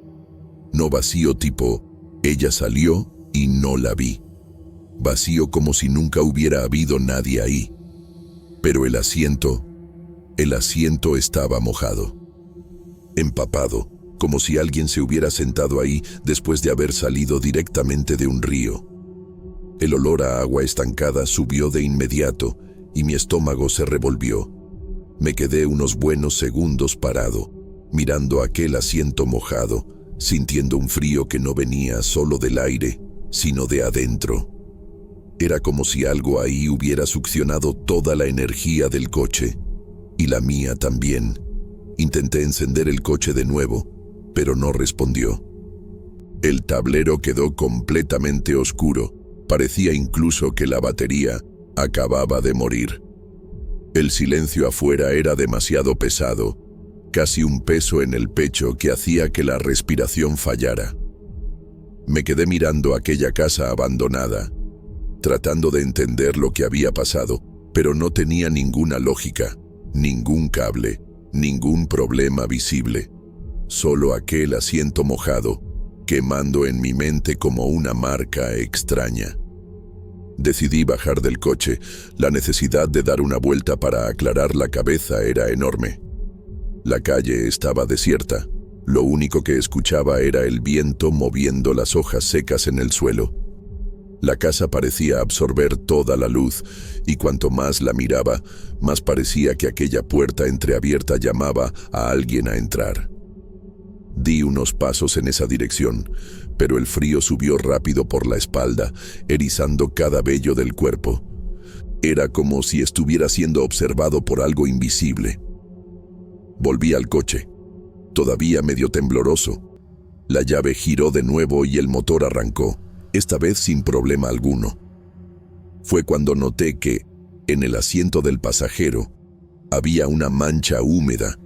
No vacío tipo, ella salió y no la vi. Vacío como si nunca hubiera habido nadie ahí. Pero el asiento estaba mojado. Empapado, como si alguien se hubiera sentado ahí después de haber salido directamente de un río. El olor a agua estancada subió de inmediato y mi estómago se revolvió. Me quedé unos buenos segundos parado, mirando aquel asiento mojado, sintiendo un frío que no venía solo del aire, sino de adentro. Era como si algo ahí hubiera succionado toda la energía del coche, y la mía también. Intenté encender el coche de nuevo, pero no respondió. El tablero quedó completamente oscuro. Parecía incluso que la batería acababa de morir. El silencio afuera era demasiado pesado, casi un peso en el pecho que hacía que la respiración fallara. Me quedé mirando aquella casa abandonada, tratando de entender lo que había pasado, pero no tenía ninguna lógica, ningún cable, ningún problema visible. Solo aquel asiento mojado, quemando en mi mente como una marca extraña. Decidí bajar del coche. La necesidad de dar una vuelta para aclarar la cabeza era enorme. La calle estaba desierta. Lo único que escuchaba era el viento moviendo las hojas secas en el suelo. La casa parecía absorber toda la luz, y cuanto más la miraba, más parecía que aquella puerta entreabierta llamaba a alguien a entrar. Di unos pasos en esa dirección, pero el frío subió rápido por la espalda, erizando cada vello del cuerpo. Era como si estuviera siendo observado por algo invisible. Volví al coche, todavía medio tembloroso. La llave giró de nuevo y el motor arrancó, esta vez sin problema alguno. Fue cuando noté que, en el asiento del pasajero, había una mancha húmeda,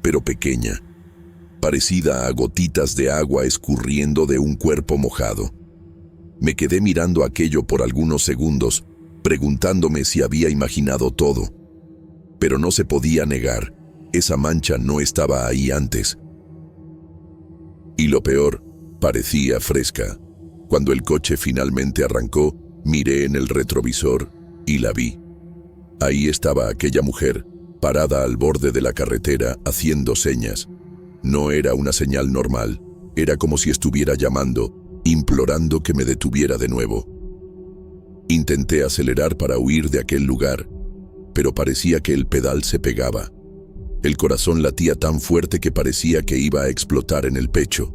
pero pequeña, parecida a gotitas de agua escurriendo de un cuerpo mojado. Me quedé mirando aquello por algunos segundos, preguntándome si había imaginado todo. Pero no se podía negar, esa mancha no estaba ahí antes. Y lo peor, parecía fresca. Cuando el coche finalmente arrancó, miré en el retrovisor y la vi. Ahí estaba aquella mujer, parada al borde de la carretera, haciendo señas. No era una señal normal, era como si estuviera llamando, implorando que me detuviera de nuevo. Intenté acelerar para huir de aquel lugar, pero parecía que el pedal se pegaba. El corazón latía tan fuerte que parecía que iba a explotar en el pecho.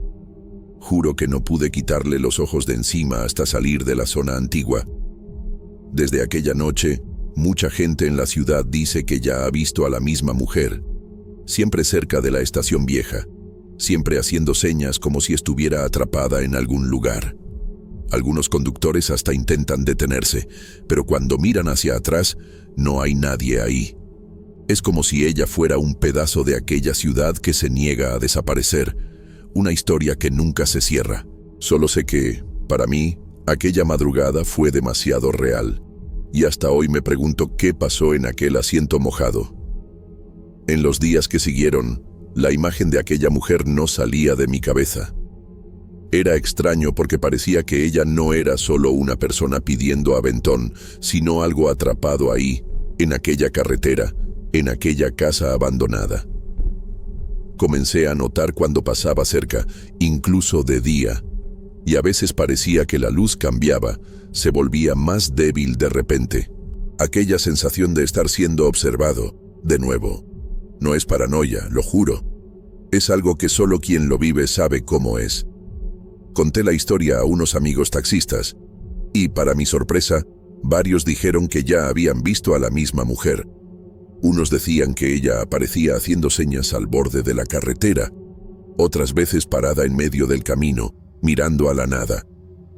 Juro que no pude quitarle los ojos de encima hasta salir de la zona antigua. Desde aquella noche, mucha gente en la ciudad dice que ya ha visto a la misma mujer, siempre cerca de la estación vieja, siempre haciendo señas como si estuviera atrapada en algún lugar. Algunos conductores hasta intentan detenerse, pero cuando miran hacia atrás, no hay nadie ahí. Es como si ella fuera un pedazo de aquella ciudad que se niega a desaparecer, una historia que nunca se cierra. Solo sé que, para mí, aquella madrugada fue demasiado real, y hasta hoy me pregunto qué pasó en aquel asiento mojado. En los días que siguieron, la imagen de aquella mujer no salía de mi cabeza. Era extraño porque parecía que ella no era solo una persona pidiendo aventón, sino algo atrapado ahí, en aquella carretera, en aquella casa abandonada. Comencé a notar cuando pasaba cerca, incluso de día, y a veces parecía que la luz cambiaba, se volvía más débil de repente. Aquella sensación de estar siendo observado, de nuevo. No es paranoia, lo juro. Es algo que solo quien lo vive sabe cómo es. Conté la historia a unos amigos taxistas, y para mi sorpresa, varios dijeron que ya habían visto a la misma mujer. Unos decían que ella aparecía haciendo señas al borde de la carretera, otras veces parada en medio del camino, mirando a la nada.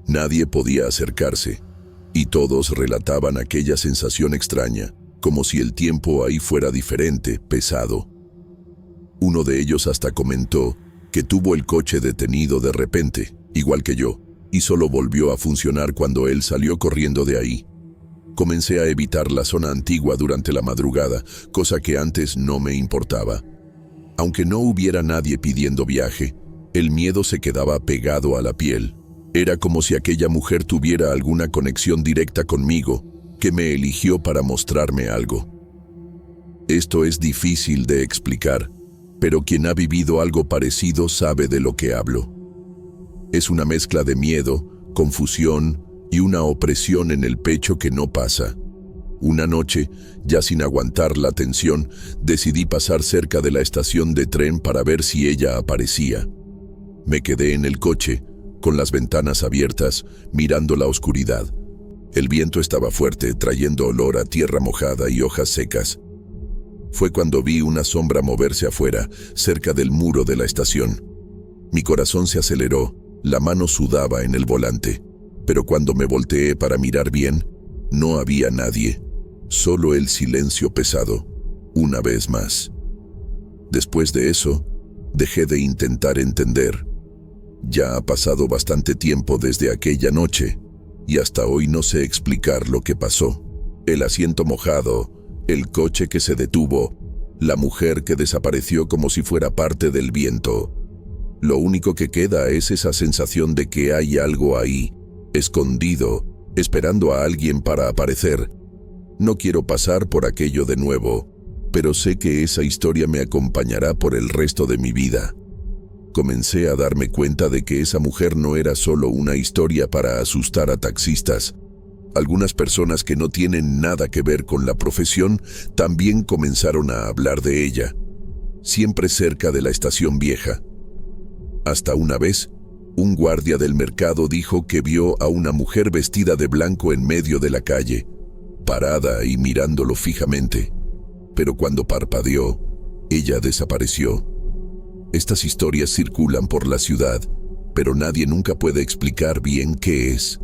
Nadie podía acercarse, y todos relataban aquella sensación extraña, como si el tiempo ahí fuera diferente, pesado. Uno de ellos hasta comentó que tuvo el coche detenido de repente, igual que yo, y solo volvió a funcionar cuando él salió corriendo de ahí. Comencé a evitar la zona antigua durante la madrugada, cosa que antes no me importaba. Aunque no hubiera nadie pidiendo viaje, el miedo se quedaba pegado a la piel. Era como si aquella mujer tuviera alguna conexión directa conmigo, que me eligió para mostrarme algo. Esto es difícil de explicar, pero quien ha vivido algo parecido sabe de lo que hablo. Es una mezcla de miedo, confusión y una opresión en el pecho que no pasa. Una noche, ya sin aguantar la tensión, decidí pasar cerca de la estación de tren para ver si ella aparecía. Me quedé en el coche, con las ventanas abiertas, mirando la oscuridad. El viento estaba fuerte, trayendo olor a tierra mojada y hojas secas. Fue cuando vi una sombra moverse afuera, cerca del muro de la estación. Mi corazón se aceleró, la mano sudaba en el volante, pero cuando me volteé para mirar bien, no había nadie, solo el silencio pesado, una vez más. Después de eso, dejé de intentar entender. Ya ha pasado bastante tiempo desde aquella noche, y hasta hoy no sé explicar lo que pasó. El asiento mojado, el coche que se detuvo, la mujer que desapareció como si fuera parte del viento. Lo único que queda es esa sensación de que hay algo ahí, escondido, esperando a alguien para aparecer. No quiero pasar por aquello de nuevo, pero sé que esa historia me acompañará por el resto de mi vida. Comencé a darme cuenta de que esa mujer no era solo una historia para asustar a taxistas. Algunas personas que no tienen nada que ver con la profesión también comenzaron a hablar de ella, siempre cerca de la estación vieja. Hasta una vez, un guardia del mercado dijo que vio a una mujer vestida de blanco en medio de la calle, parada y mirándolo fijamente. Pero cuando parpadeó, ella desapareció. Estas historias circulan por la ciudad, pero nadie nunca puede explicar bien qué es.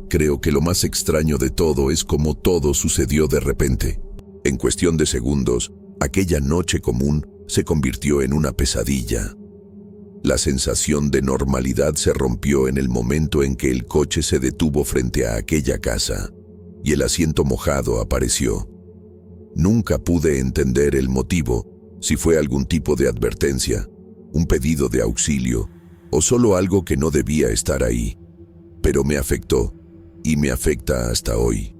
Creo que lo más extraño de todo es cómo todo sucedió de repente. En cuestión de segundos, aquella noche común se convirtió en una pesadilla. La sensación de normalidad se rompió en el momento en que el coche se detuvo frente a aquella casa, y el asiento mojado apareció. Nunca pude entender el motivo, si fue algún tipo de advertencia, un pedido de auxilio, o solo algo que no debía estar ahí. Pero me afectó, y me afecta hasta hoy.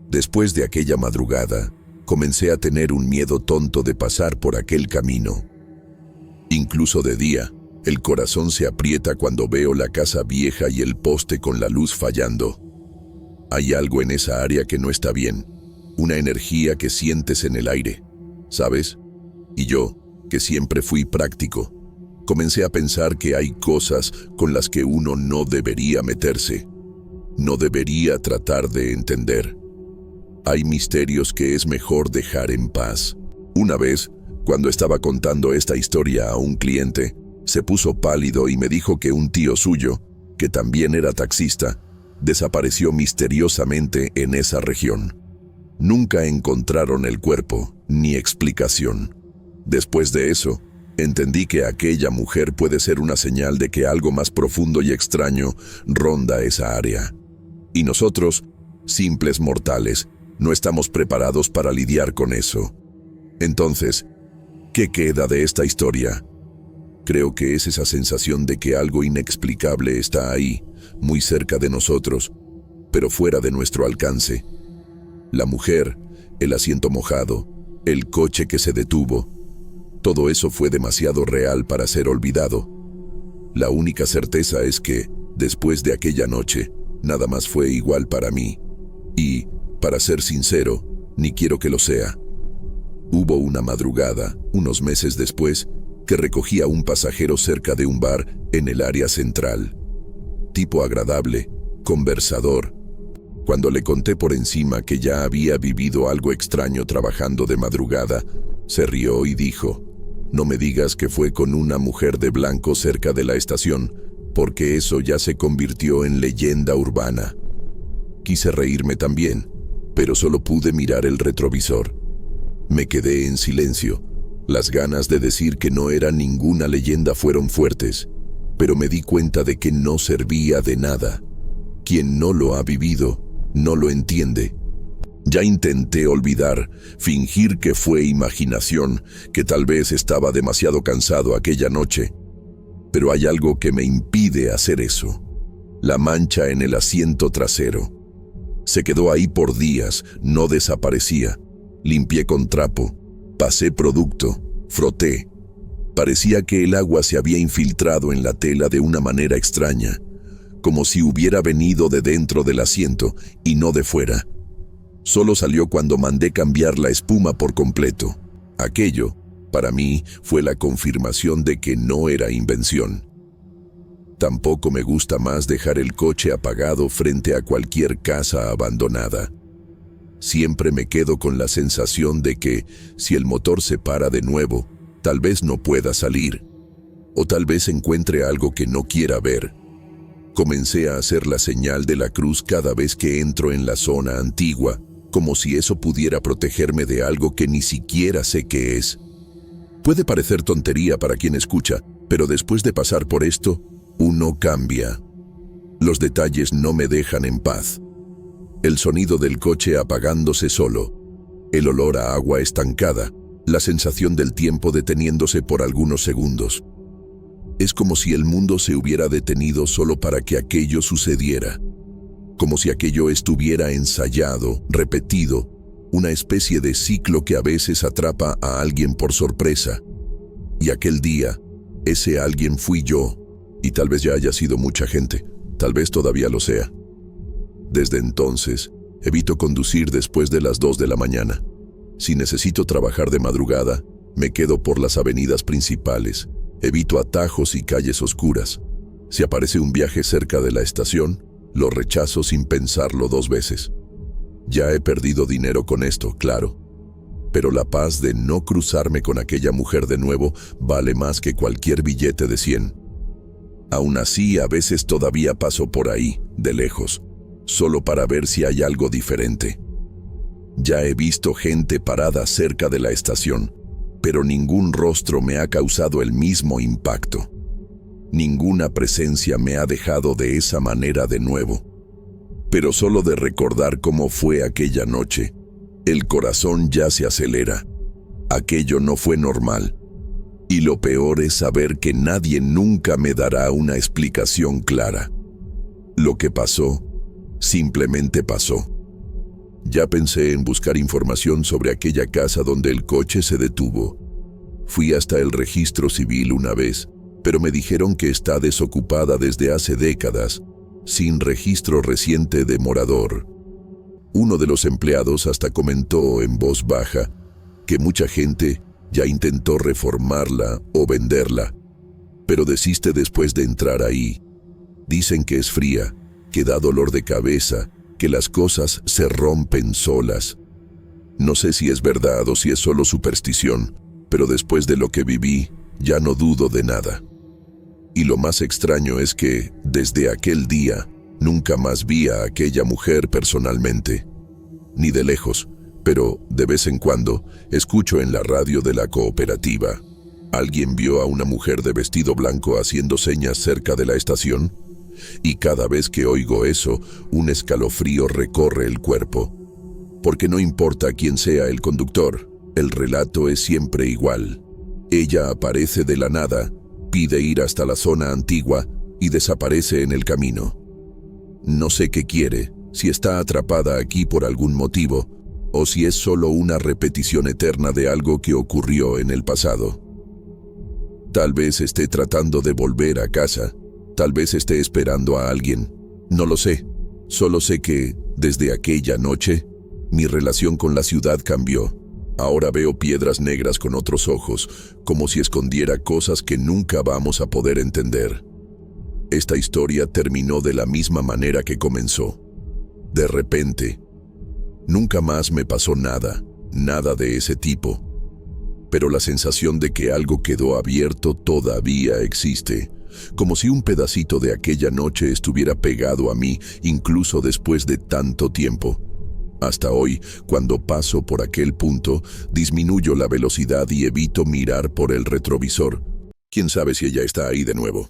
Después de aquella madrugada, comencé a tener un miedo tonto de pasar por aquel camino. Incluso de día, el corazón se aprieta cuando veo la casa vieja y el poste con la luz fallando. Hay algo en esa área que no está bien, una energía que sientes en el aire, ¿sabes? Y yo, que siempre fui práctico, comencé a pensar que hay cosas con las que uno no debería meterse, no debería tratar de entender. Hay misterios que es mejor dejar en paz. Una vez, cuando estaba contando esta historia a un cliente, se puso pálido y me dijo que un tío suyo, que también era taxista, desapareció misteriosamente en esa región. Nunca encontraron el cuerpo, ni explicación. Después de eso, entendí que aquella mujer puede ser una señal de que algo más profundo y extraño ronda esa área. Y nosotros, simples mortales, no estamos preparados para lidiar con eso. Entonces, ¿qué queda de esta historia? Creo que es esa sensación de que algo inexplicable está ahí, muy cerca de nosotros, pero fuera de nuestro alcance. La mujer, el asiento mojado, el coche que se detuvo, todo eso fue demasiado real para ser olvidado. La única certeza es que, después de aquella noche, nada más fue igual para mí. Y, para ser sincero, ni quiero que lo sea. Hubo una madrugada, unos meses después, que recogí a un pasajero cerca de un bar en el área central. Tipo agradable, conversador. Cuando le conté por encima que ya había vivido algo extraño trabajando de madrugada, se rió y dijo: «No me digas que fue con una mujer de blanco cerca de la estación, porque eso ya se convirtió en leyenda urbana». Quise reírme también, pero solo pude mirar el retrovisor. Me quedé en silencio. Las ganas de decir que no era ninguna leyenda fueron fuertes, pero me di cuenta de que no servía de nada. Quien no lo ha vivido, no lo entiende. Ya intenté olvidar, fingir que fue imaginación, que tal vez estaba demasiado cansado aquella noche. Pero hay algo que me impide hacer eso. La mancha en el asiento trasero. Se quedó ahí por días, no desaparecía. Limpié con trapo, pasé producto, froté. Parecía que el agua se había infiltrado en la tela de una manera extraña, como si hubiera venido de dentro del asiento y no de fuera. Solo salió cuando mandé cambiar la espuma por completo. Aquello, para mí, fue la confirmación de que no era invención. Tampoco me gusta más dejar el coche apagado frente a cualquier casa abandonada. Siempre me quedo con la sensación de que, si el motor se para de nuevo, tal vez no pueda salir, o tal vez encuentre algo que no quiera ver. Comencé a hacer la señal de la cruz cada vez que entro en la zona antigua, como si eso pudiera protegerme de algo que ni siquiera sé qué es. Puede parecer tontería para quien escucha, pero después de pasar por esto, uno cambia. Los detalles no me dejan en paz. El sonido del coche apagándose solo, el olor a agua estancada, la sensación del tiempo deteniéndose por algunos segundos. Es como si el mundo se hubiera detenido solo para que aquello sucediera. Como si aquello estuviera ensayado, repetido, una especie de ciclo que a veces atrapa a alguien por sorpresa. Y aquel día, ese alguien fui yo, y tal vez ya haya sido mucha gente, tal vez todavía lo sea. Desde entonces, evito conducir después de las 2 de la mañana. Si necesito trabajar de madrugada, me quedo por las avenidas principales. Evito atajos y calles oscuras. Si aparece un viaje cerca de la estación, lo rechazo sin pensarlo 2 veces. Ya he perdido dinero con esto, claro. Pero la paz de no cruzarme con aquella mujer de nuevo vale más que cualquier billete de 100. Aún así, a veces todavía paso por ahí, de lejos, solo para ver si hay algo diferente. Ya he visto gente parada cerca de la estación, pero ningún rostro me ha causado el mismo impacto. Ninguna presencia me ha dejado de esa manera de nuevo. Pero solo de recordar cómo fue aquella noche, el corazón ya se acelera. Aquello no fue normal. Y lo peor es saber que nadie nunca me dará una explicación clara. Lo que pasó, simplemente pasó. Ya pensé en buscar información sobre aquella casa donde el coche se detuvo. Fui hasta el registro civil una vez, pero me dijeron que está desocupada desde hace décadas, sin registro reciente de morador. Uno de los empleados hasta comentó en voz baja que mucha gente ya intentó reformarla o venderla, pero desiste después de entrar ahí. Dicen que es fría, que da dolor de cabeza, que las cosas se rompen solas. No sé si es verdad o si es solo superstición, pero después de lo que viví, ya no dudo de nada. Y lo más extraño es que, desde aquel día, nunca más vi a aquella mujer personalmente. Ni de lejos, pero de vez en cuando escucho en la radio de la cooperativa. ¿Alguien vio a una mujer de vestido blanco haciendo señas cerca de la estación? Y cada vez que oigo eso, un escalofrío recorre el cuerpo. Porque no importa quién sea el conductor, el relato es siempre igual. Ella aparece de la nada, pide ir hasta la zona antigua y desaparece en el camino. No sé qué quiere, si está atrapada aquí por algún motivo, o si es solo una repetición eterna de algo que ocurrió en el pasado. Tal vez esté tratando de volver a casa, tal vez esté esperando a alguien, no lo sé. Solo sé que, desde aquella noche, mi relación con la ciudad cambió. Ahora veo piedras negras con otros ojos, como si escondiera cosas que nunca vamos a poder entender. Esta historia terminó de la misma manera que comenzó. De repente, nunca más me pasó nada, nada de ese tipo. Pero la sensación de que algo quedó abierto todavía existe, como si un pedacito de aquella noche estuviera pegado a mí, incluso después de tanto tiempo. Hasta hoy, cuando paso por aquel punto, disminuyo la velocidad y evito mirar por el retrovisor. ¿Quién sabe si ella está ahí de nuevo?